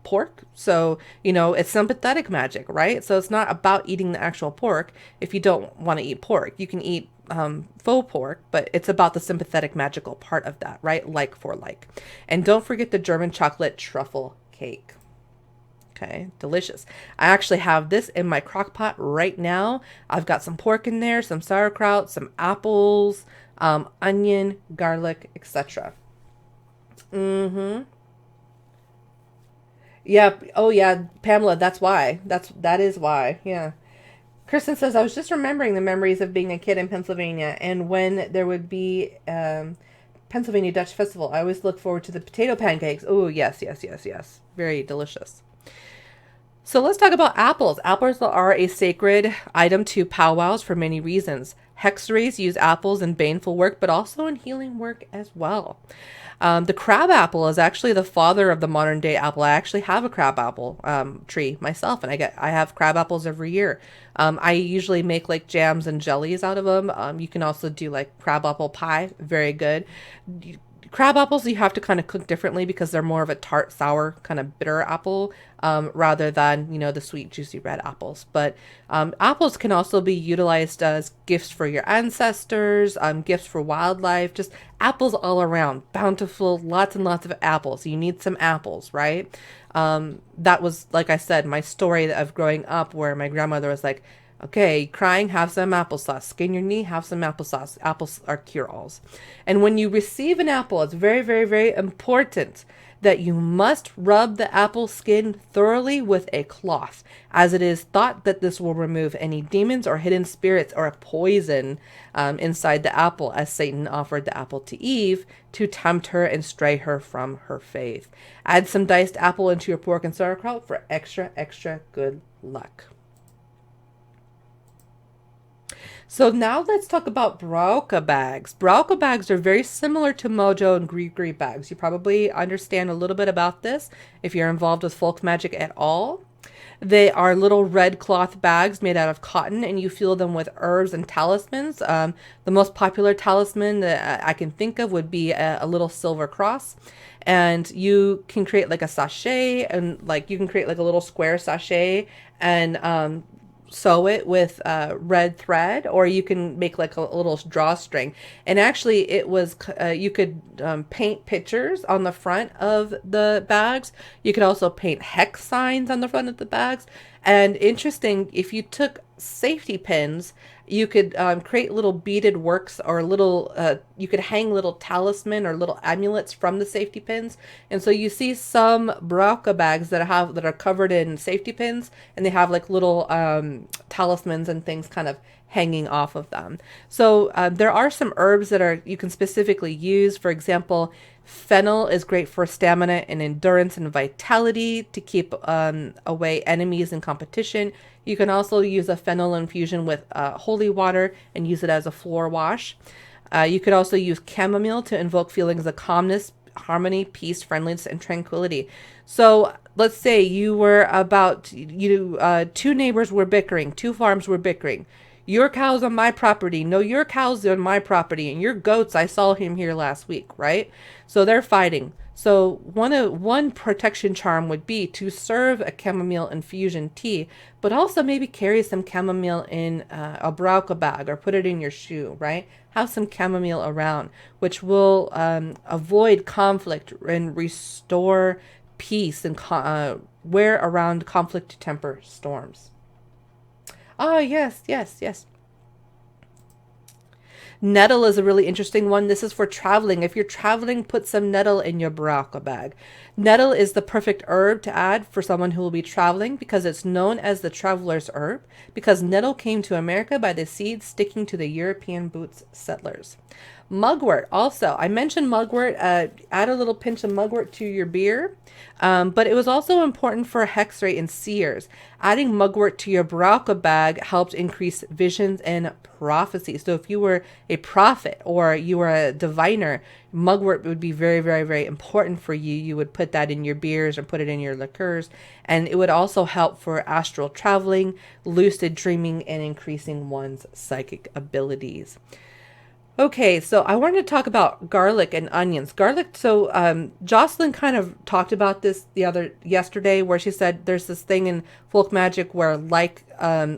pork. So, it's sympathetic magic, right? So it's not about eating the actual pork. If you don't want to eat pork, you can eat faux pork, but it's about the sympathetic magical part of that, right? Like for like. And don't forget the German chocolate truffle cake. Okay, delicious. I actually have this in my crock pot right now. I've got some pork in there, some sauerkraut, some apples, onion, garlic, etc. Yeah. Oh, yeah, Pamela. That's why. That is why. Yeah. Kristen says, I was just remembering the memories of being a kid in Pennsylvania, and when there would be Pennsylvania Dutch Festival, I always look forward to the potato pancakes. Oh, yes. Very delicious. So let's talk about apples. Apples are a sacred item to powwows for many reasons. Hexrays use apples in baneful work, but also in healing work as well. The crab apple is actually the father of the modern day apple. I actually have a crab apple tree myself, and I have crab apples every year. I usually make like jams and jellies out of them. You can also do like crab apple pie, very good. Crab apples you have to kind of cook differently because they're more of a tart, sour, kind of bitter apple, rather than, the sweet, juicy red apples. But apples can also be utilized as gifts for your ancestors, gifts for wildlife, just apples all around. Bountiful, lots and lots of apples. You need some apples, right? That was, like I said, my story of growing up where my grandmother was like, okay, crying, have some applesauce. Skin your knee, have some applesauce. Apples are cure-alls. And when you receive an apple, it's very, very, very important that you must rub the apple skin thoroughly with a cloth, as it is thought that this will remove any demons or hidden spirits or a poison inside the apple, as Satan offered the apple to Eve to tempt her and stray her from her faith. Add some diced apple into your pork and sauerkraut for extra, extra good luck. So now let's talk about Bronca bags. Bronca bags are very similar to Mojo and Gree bags. You probably understand a little bit about this if you're involved with folk magic at all. They are little red cloth bags made out of cotton, and you fill them with herbs and talismans. The most popular talisman that I can think of would be a little silver cross. And you can create like a sachet, and like you can create like a little square sachet and sew it with red thread, or you can make like a little drawstring. And actually it was you could paint pictures on the front of the bags. You could also paint hex signs on the front of the bags. And interesting, if you took safety pins, you could create little beaded works, or little you could hang little talisman or little amulets from the safety pins. And so you see some Bronca bags that are covered in safety pins, and they have like little talismans and things kind of hanging off of them. So there are some herbs that you can specifically use. For example, fennel is great for stamina and endurance and vitality to keep away enemies in competition. You can also use a fennel infusion with holy water and use it as a floor wash. You could also use chamomile to invoke feelings of calmness, harmony, peace, friendliness, and tranquility. So let's say two neighbors were bickering, two farms were bickering. Your cow's on my property. No, your cow's on my property. And your goats, I saw him here last week, right? So they're fighting. So one protection charm would be to serve a chamomile infusion tea, but also maybe carry some chamomile in a Bronca bag, or put it in your shoe, right? Have some chamomile around, which will avoid conflict and restore peace and wear around conflict to temper storms. Ah, yes, yes, yes. Nettle is a really interesting one. This is for traveling. If you're traveling, put some nettle in your Bronca bag. Nettle is the perfect herb to add for someone who will be traveling, because it's known as the traveler's herb, because nettle came to America by the seeds sticking to the European boots settlers. Mugwort also. I mentioned mugwort. Add a little pinch of mugwort to your beer. But it was also important for hexray and seers. Adding mugwort to your Bronca bag helped increase visions and prophecy. So if you were a prophet or you were a diviner, mugwort would be very, very, very important for you. You would put that in your beers or put it in your liqueurs. And it would also help for astral traveling, lucid dreaming, and increasing one's psychic abilities. Okay, so I wanted to talk about garlic and onions. Garlic, so Jocelyn kind of talked about this yesterday, where she said there's this thing in folk magic where like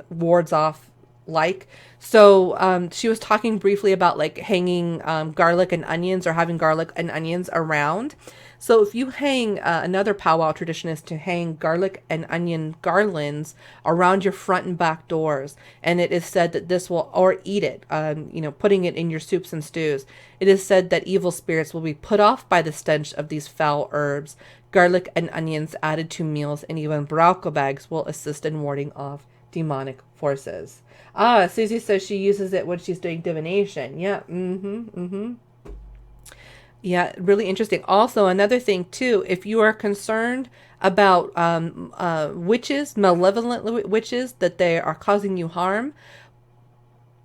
wards off like. So she was talking briefly about like hanging garlic and onions, or having garlic and onions around. So if you hang, another powwow tradition is to hang garlic and onion garlands around your front and back doors. And it is said that this will, or eat it, putting it in your soups and stews. It is said that evil spirits will be put off by the stench of these foul herbs. Garlic and onions added to meals and even Bronca bags will assist in warding off demonic forces. Susie says she uses it when she's doing divination. Yeah, Yeah, really interesting. Also, another thing too, if you are concerned about witches, malevolent witches, that they are causing you harm,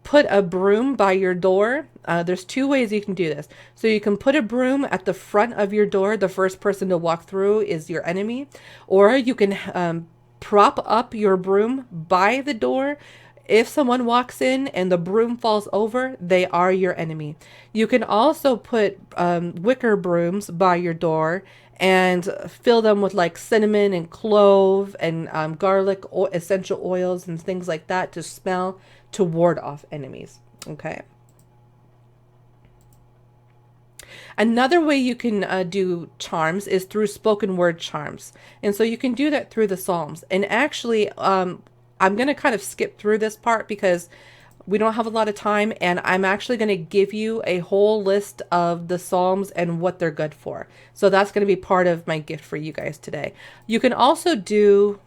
put a broom by your door. There's two ways you can do this. So you can put a broom at the front of your door. The first person to walk through is your enemy. Or you can prop up your broom by the door. If someone walks in and the broom falls over, they are your enemy. You can also put wicker brooms by your door and fill them with like cinnamon and clove and garlic, essential oils and things like that to smell, to ward off enemies. Okay. Another way you can do charms is through spoken word charms. And so you can do that through the Psalms. And actually, I'm going to kind of skip through this part because we don't have a lot of time. And I'm actually going to give you a whole list of the Psalms and what they're good for. So that's going to be part of my gift for you guys today. You can also do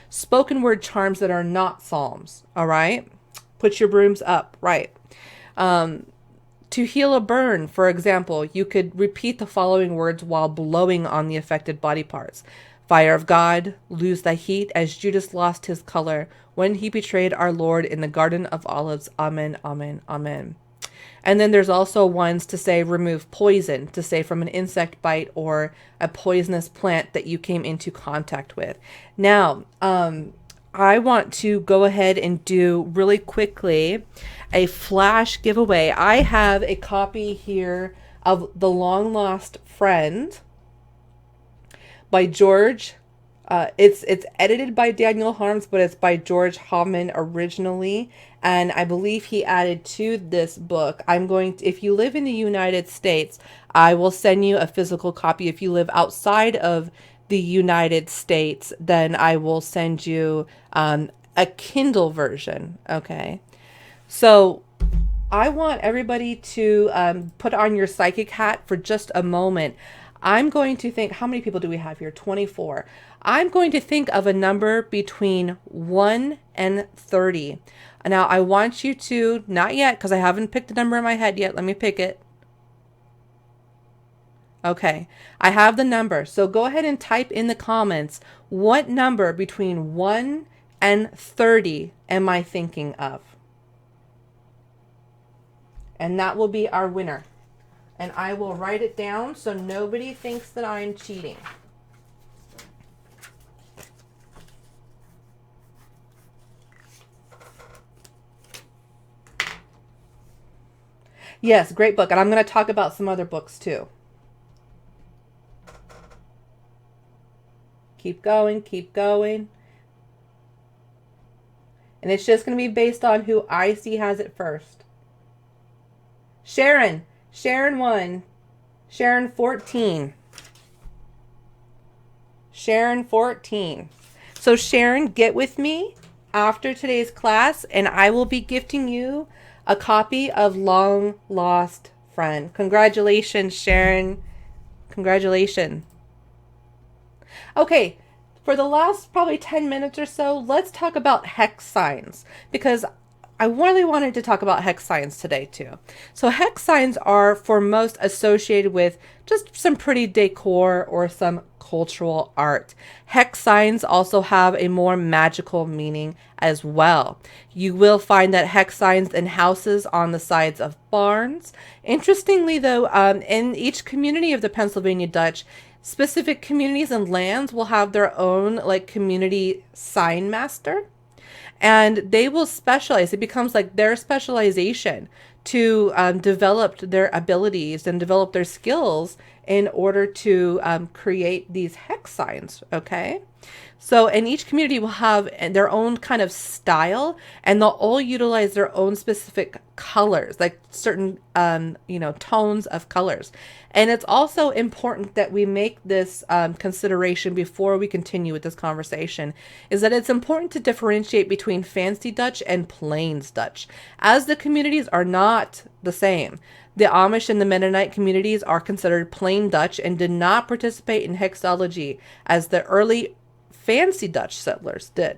spoken word charms that are not Psalms. All right. Put your brooms up. Right. To heal a burn, for example, you could repeat the following words while blowing on the affected body parts. Fire of God, lose thy heat as Judas lost his color when he betrayed our Lord in the Garden of Olives. Amen, amen, amen. And then there's also ones to say remove poison, to say from an insect bite or a poisonous plant that you came into contact with. Now, I want to go ahead and do really quickly a flash giveaway. I have a copy here of The Long Lost Friend by George. It's edited by Daniel Harms, but it's by George Hoffman originally. And I believe he added to this book. If you live in the United States, I will send you a physical copy. If you live outside of the United States, then I will send you a Kindle version. Okay. So I want everybody to put on your psychic hat for just a moment. I'm going to think, how many people do we have here? 24. I'm going to think of a number between 1 and 30. Now I want you to, not yet, because I haven't picked a number in my head yet. Let me pick it. Okay, I have the number. So go ahead and type in the comments, what number between 1 and 30 am I thinking of? And that will be our winner. And I will write it down so nobody thinks that I'm cheating. Yes, great book. And I'm going to talk about some other books too. Keep going, keep going. And it's just going to be based on who I see has it first. Sharon 1. Sharon 14. Sharon 14. So Sharon, get with me after today's class and I will be gifting you a copy of Long Lost Friend. Congratulations, Sharon. Congratulations. Okay, for the last probably 10 minutes or so, let's talk about hex signs because I really wanted to talk about hex signs today too. So hex signs are for most associated with just some pretty decor or some cultural art. Hex signs also have a more magical meaning as well. You will find that hex signs in houses on the sides of barns. Interestingly though, in each community of the Pennsylvania Dutch, specific communities and lands will have their own like community sign master. And they will specialize. It becomes like their specialization to develop their abilities and develop their skills in order to create these hex signs. Okay. So, and each community will have their own kind of style and they'll all utilize their own specific colors, like certain, tones of colors. And it's also important that we make this consideration before we continue with this conversation, is that it's important to differentiate between fancy Dutch and plains Dutch, as the communities are not the same. The Amish and the Mennonite communities are considered plain Dutch and did not participate in hexology as the early fancy Dutch settlers did.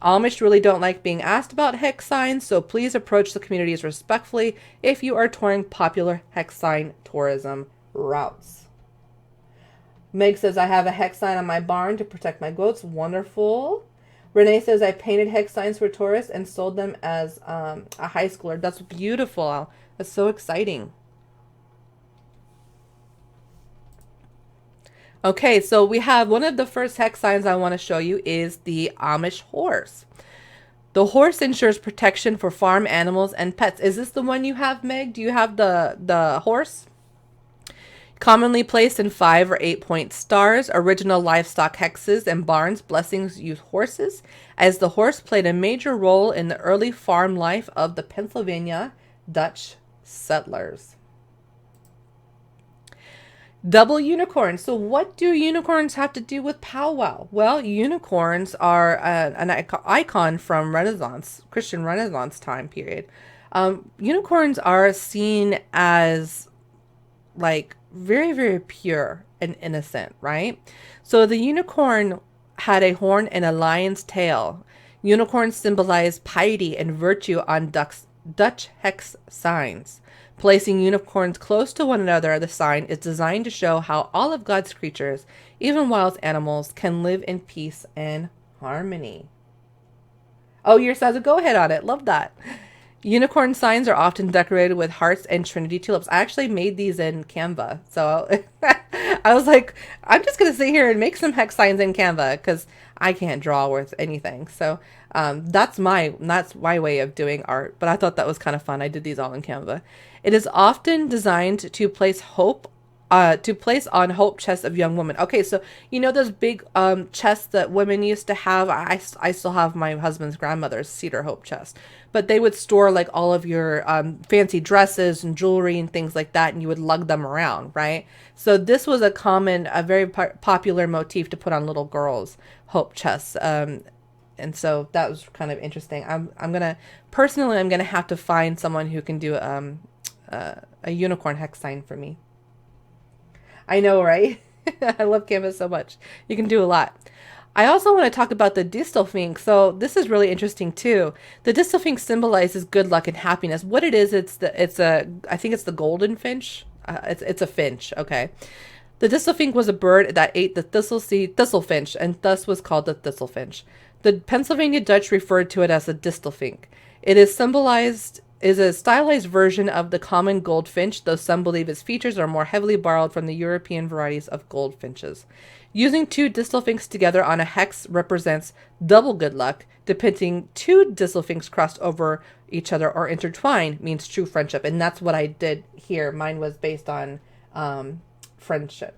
Amish really don't like being asked about hex signs, so please approach the communities respectfully if you are touring popular hex sign tourism routes. Meg says, I have a hex sign on my barn to protect my goats. Wonderful. Renee says, I painted hex signs for tourists and sold them as a high schooler. That's beautiful. That's so exciting. Okay, so we have one of the first hex signs I want to show you is the Amish horse. The horse ensures protection for farm animals and pets. Is this the one you have, Meg? Do you have the horse? Commonly placed in 5 or 8-point stars, original livestock hexes and barns blessings use horses, as the horse played a major role in the early farm life of the Pennsylvania Dutch settlers. Double unicorns. So what do unicorns have to do with powwow? Well, unicorns are an icon from Renaissance, Christian Renaissance time period. Unicorns are seen as like very, very pure and innocent, right? So the unicorn had a horn and a lion's tail. Unicorns symbolize piety and virtue on Dutch hex signs. Placing unicorns close to one another, the sign is designed to show how all of God's creatures, even wild animals, can live in peace and harmony. Oh, yours has a go ahead on it. Love that. Unicorn signs are often decorated with hearts and Trinity tulips. I actually made these in Canva. So I was like, I'm just going to sit here and make some hex signs in Canva because I can't draw worth anything. So that's my way of doing art. But I thought that was kind of fun. I did these all in Canva. It is often designed to place on hope chests of young women. Okay, so you know those big chests that women used to have? I still have my husband's grandmother's cedar hope chest. But they would store like all of your fancy dresses and jewelry and things like that, and you would lug them around, right? So this was a very popular motif to put on little girls' hope chests. And so that was kind of interesting. I'm gonna have to find someone who can do a unicorn hex sign for me. I know, right? I love Canvas so much. You can do a lot. I also want to talk about the distelfinch. So this is really interesting too. The distelfinch symbolizes good luck and happiness. What it is, I think it's the golden finch. It's a finch. Okay. The distelfinch was a bird that ate the thistlefinch and thus was called the thistlefinch. The Pennsylvania Dutch referred to it as the distelfinch. It is a stylized version of the common goldfinch, though some believe its features are more heavily borrowed from the European varieties of goldfinches. Using 2 distelfinchs together on a hex represents double good luck. Depicting 2 distelfinchs crossed over each other or intertwined means true friendship. And that's what I did here. Mine was based on friendship.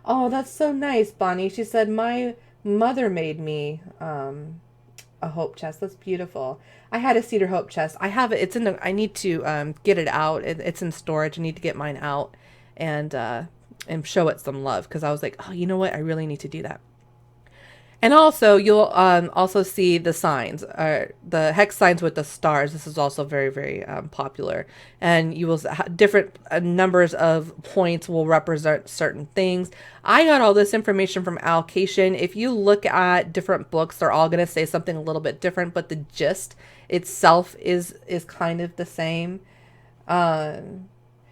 Oh, that's so nice, Bonnie. She said, my mother made me a hope chest. That's beautiful. I had a cedar hope chest. I have it. I need to get it out. It's in storage. I need to get mine out and show it some love because I was like, oh, you know what? I really need to do that. And also, you'll also see the signs, the hex signs with the stars. This is also very, very popular. And you will different numbers of points will represent certain things. I got all this information from Allocation. If you look at different books, they're all going to say something a little bit different, but the gist itself is kind of the same.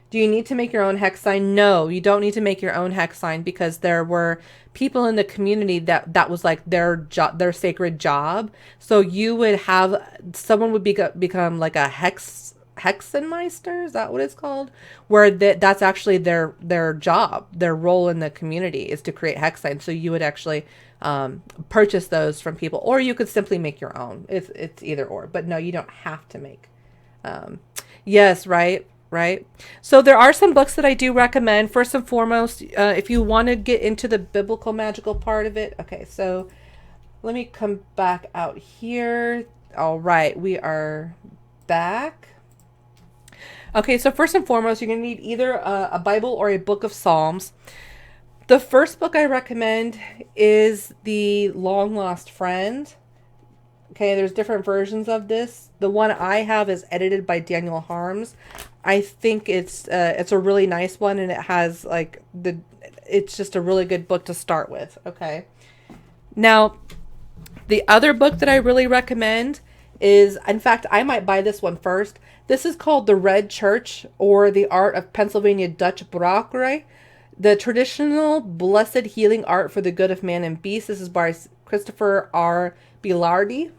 Do you need to make your own hex sign? No, you don't need to make your own hex sign because there were people in the community that was like their sacred job. So you would have someone would become like a hexenmeister. Is that what it's called? Where that's actually their job, their role in the community is to create hex signs. So you would actually purchase those from people, or you could simply make your own. It's either or. But no, you don't have to make. Yes, right. Right. So there are some books that I do recommend. First and foremost, if you want to get into the biblical magical part of it. Okay, so let me come back out here. All right, we are back. Okay, so first and foremost, you're going to need either a Bible or a book of Psalms. The first book I recommend is The Long Lost Friend. Okay, there's different versions of this. The one I have is edited by Daniel Harms. I think it's a really nice one, and it has it's just a really good book to start with. Okay. Now, the other book that I really recommend is, in fact, I might buy this one first. This is called The Red Church, or The Art of Pennsylvania Dutch Bronco, the traditional blessed healing art for the good of man and beast. This is by Christopher R. Bilardi.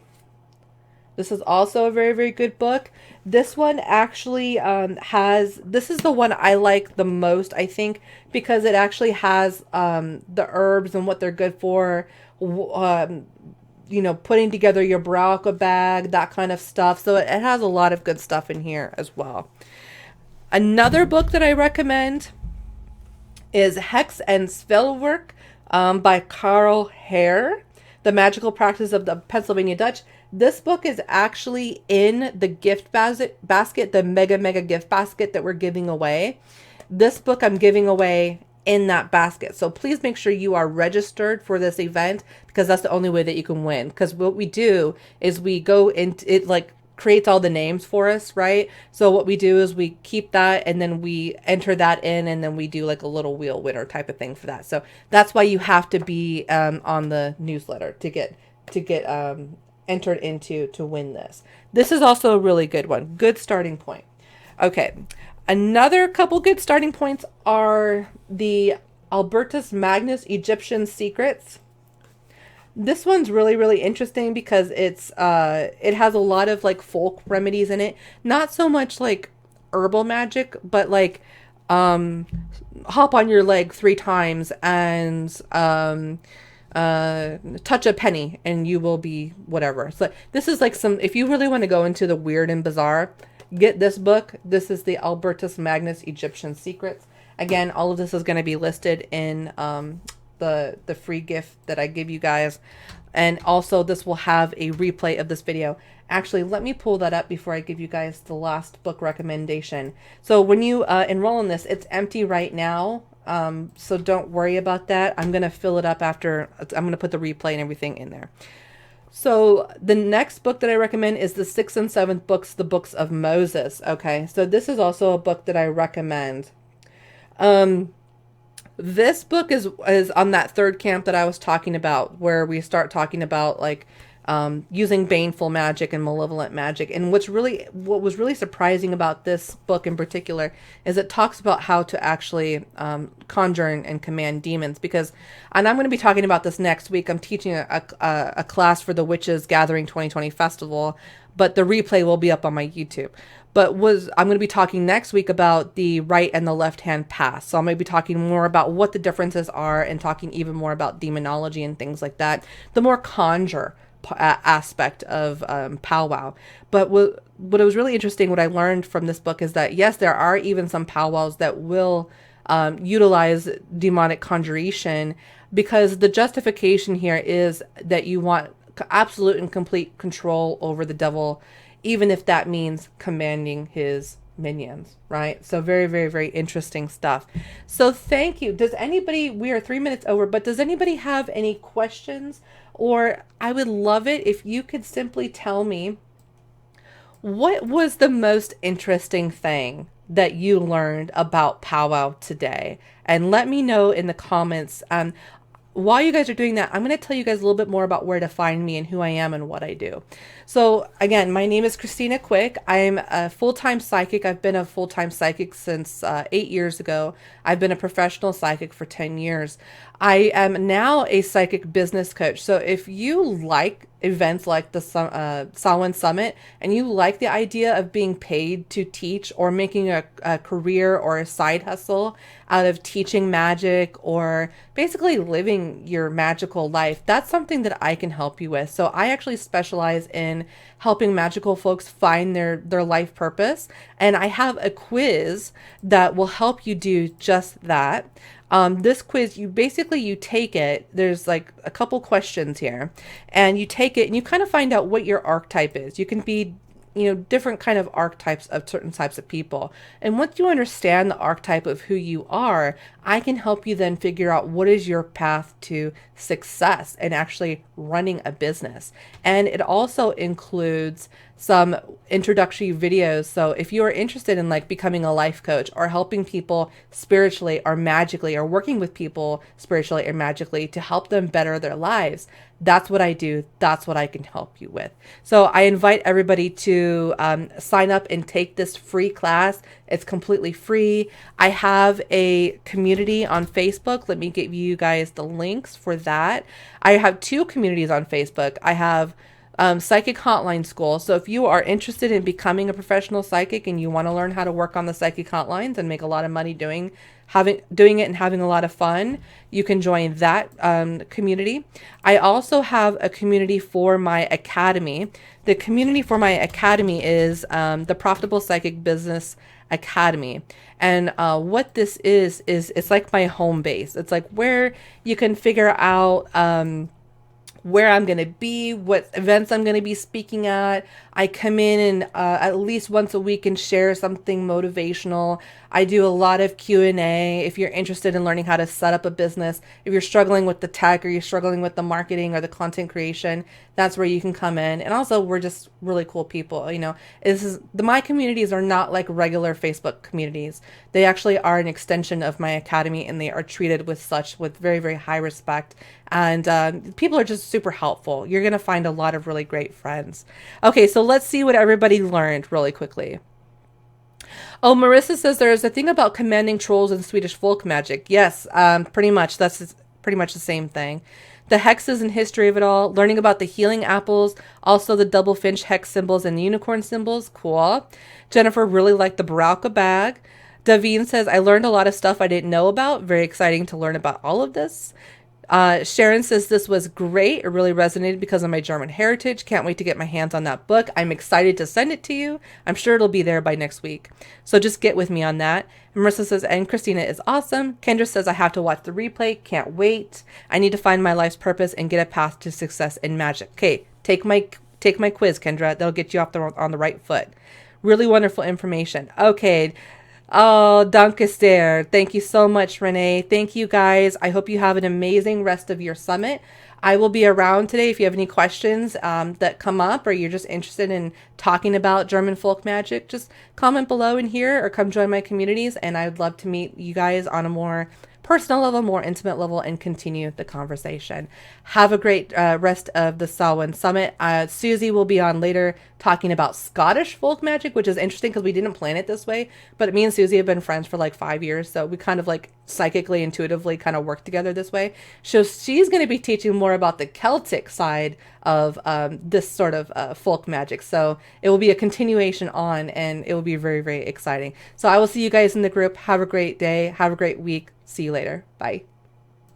This is also a very, very good book. This one actually this is the one I like the most, I think, because it actually has the herbs and what they're good for, putting together your Bronco bag, that kind of stuff. So it has a lot of good stuff in here as well. Another book that I recommend is Hex and Spellwork by Carl Hare, The Magical Practice of the Pennsylvania Dutch. This book is actually in the gift basket, the mega gift basket that we're giving away. This book I'm giving away in that basket. So please make sure you are registered for this event, because that's the only way that you can win. Because what we do is we go into it, like, creates all the names for us, right? So what we do is we keep that, and then we enter that in, and then we do like a little wheel winner type of thing for that. So that's why you have to be on the newsletter to get entered into to win this. This is also a really good one. Good starting point. Okay. Another couple good starting points are the Albertus Magnus Egyptian Secrets. This one's really, really interesting because it has a lot of like folk remedies in it. Not so much like herbal magic, but like hop on your leg 3 times and touch a penny and you will be whatever. So this is like if you really want to go into the weird and bizarre, get this book. This is the Albertus Magnus Egyptian Secrets. Again, all of this is going to be listed in the free gift that I give you guys. And also this will have a replay of this video. Actually, let me pull that up before I give you guys the last book recommendation. So when you enroll in this, it's empty right now. So don't worry about that. I'm going to fill it up after. I'm going to put the replay and everything in there. So the next book that I recommend is the 6th and 7th books, the books of Moses. Okay. So this is also a book that I recommend. This book is on that third camp that I was talking about, where we start talking about like using baneful magic and malevolent magic. And what was really surprising about this book in particular is it talks about how to actually conjure and command demons. And I'm going to be talking about this next week. I'm teaching a class for the Witches Gathering 2020 Festival, but the replay will be up on my YouTube. I'm going to be talking next week about the right and the left hand pass. So I'm going to be talking more about what the differences are and talking even more about demonology and things like that. The more conjure aspect of Powwow. But what was really interesting, what I learned from this book is that yes, there are even some powwows that will utilize demonic conjuration, because the justification here is that you want absolute and complete control over the devil, even if that means commanding his minions, right? So very, very, very interesting stuff. So thank you. We are 3 minutes over, but does anybody have any questions? Or I would love it if you could simply tell me, what was the most interesting thing that you learned about Powwow today? And let me know in the comments. While you guys are doing that, I'm going to tell you guys a little bit more about where to find me and who I am and what I do. So again, my name is Christina Quick. I'm a full-time psychic. I've been a full-time psychic since 8 years ago. I've been a professional psychic for 10 years. I am now a psychic business coach. So if you like events like the Samhain Summit and you like the idea of being paid to teach, or making a career or a side hustle out of teaching magic, or basically living your magical life, that's something that I can help you with. So I actually specialize in helping magical folks find their life purpose. And I have a quiz that will help you do just that. This quiz, you take it, there's like a couple questions here, and you take it and you kind of find out what your archetype is. You can be, different kind of archetypes of certain types of people. And once you understand the archetype of who you are, I can help you then figure out what is your path to success and actually running a business. And it also includes some introductory videos. So if you are interested in like becoming a life coach, or helping people spiritually or magically, or working with people spiritually or magically to help them better their lives, that's what I do. That's what I can help you with. So I invite everybody to sign up and take this free class. It's completely free. I have a community on Facebook. Let me give you guys the links for that. I have 2 communities on Facebook. I have psychic hotline school. So if you are interested in becoming a professional psychic and you want to learn how to work on the psychic hotlines and make a lot of money doing it and having a lot of fun, you can join that community. I also have a community for my academy. The community for my academy is the Profitable Psychic Business Academy. And what this is it's like my home base. It's like where you can figure out where I'm going to be, what events I'm going to be speaking at. I come in and at least once a week and share something motivational. I do a lot of Q&A. If you're interested in learning how to set up a business, if you're struggling with the tech or you're struggling with the marketing or the content creation, that's where you can come in. And also, we're just really cool people. You know, my communities are not like regular Facebook communities. They actually are an extension of my academy, and they are treated with very, very high respect. And people are just super helpful. You're going to find a lot of really great friends. Okay, so let's see what everybody learned really quickly. Oh, Marissa says there's a thing about commanding trolls in Swedish folk magic. Yes, pretty much. That's pretty much the same thing. The hexes and history of it all. Learning about the healing apples. Also the double finch hex symbols and the unicorn symbols. Cool. Jennifer really liked the Bronca bag. Davine says, I learned a lot of stuff I didn't know about. Very exciting to learn about all of this. Sharon says this was great. It really resonated because of my German heritage. Can't wait to get my hands on that book. I'm excited to send it to you. I'm sure it'll be there by next week. So just get with me on that. And Marissa says, and Christina is awesome. Kendra says, I have to watch the replay. Can't wait. I need to find my life's purpose and get a path to success in magic. Okay, take my quiz, Kendra. That'll get you on the right foot. Really wonderful information. Okay. Oh, danke sehr. Thank you so much, Renee. Thank you, guys. I hope you have an amazing rest of your summit. I will be around today if you have any questions that come up, or you're just interested in talking about German folk magic. Just comment below in here or come join my communities, and I'd love to meet you guys on a more personal level, more intimate level, and continue the conversation. Have a great rest of the Samhain Summit. Susie will be on later talking about Scottish folk magic, which is interesting because we didn't plan it this way, but me and Susie have been friends for like 5 years, so we kind of like psychically, intuitively kind of work together this way. So she's going to be teaching more about the Celtic side of this sort of folk magic. So it will be a continuation on, and it will be very, very exciting. So I will see you guys in the group. Have a great day. Have a great week. See you later. Bye.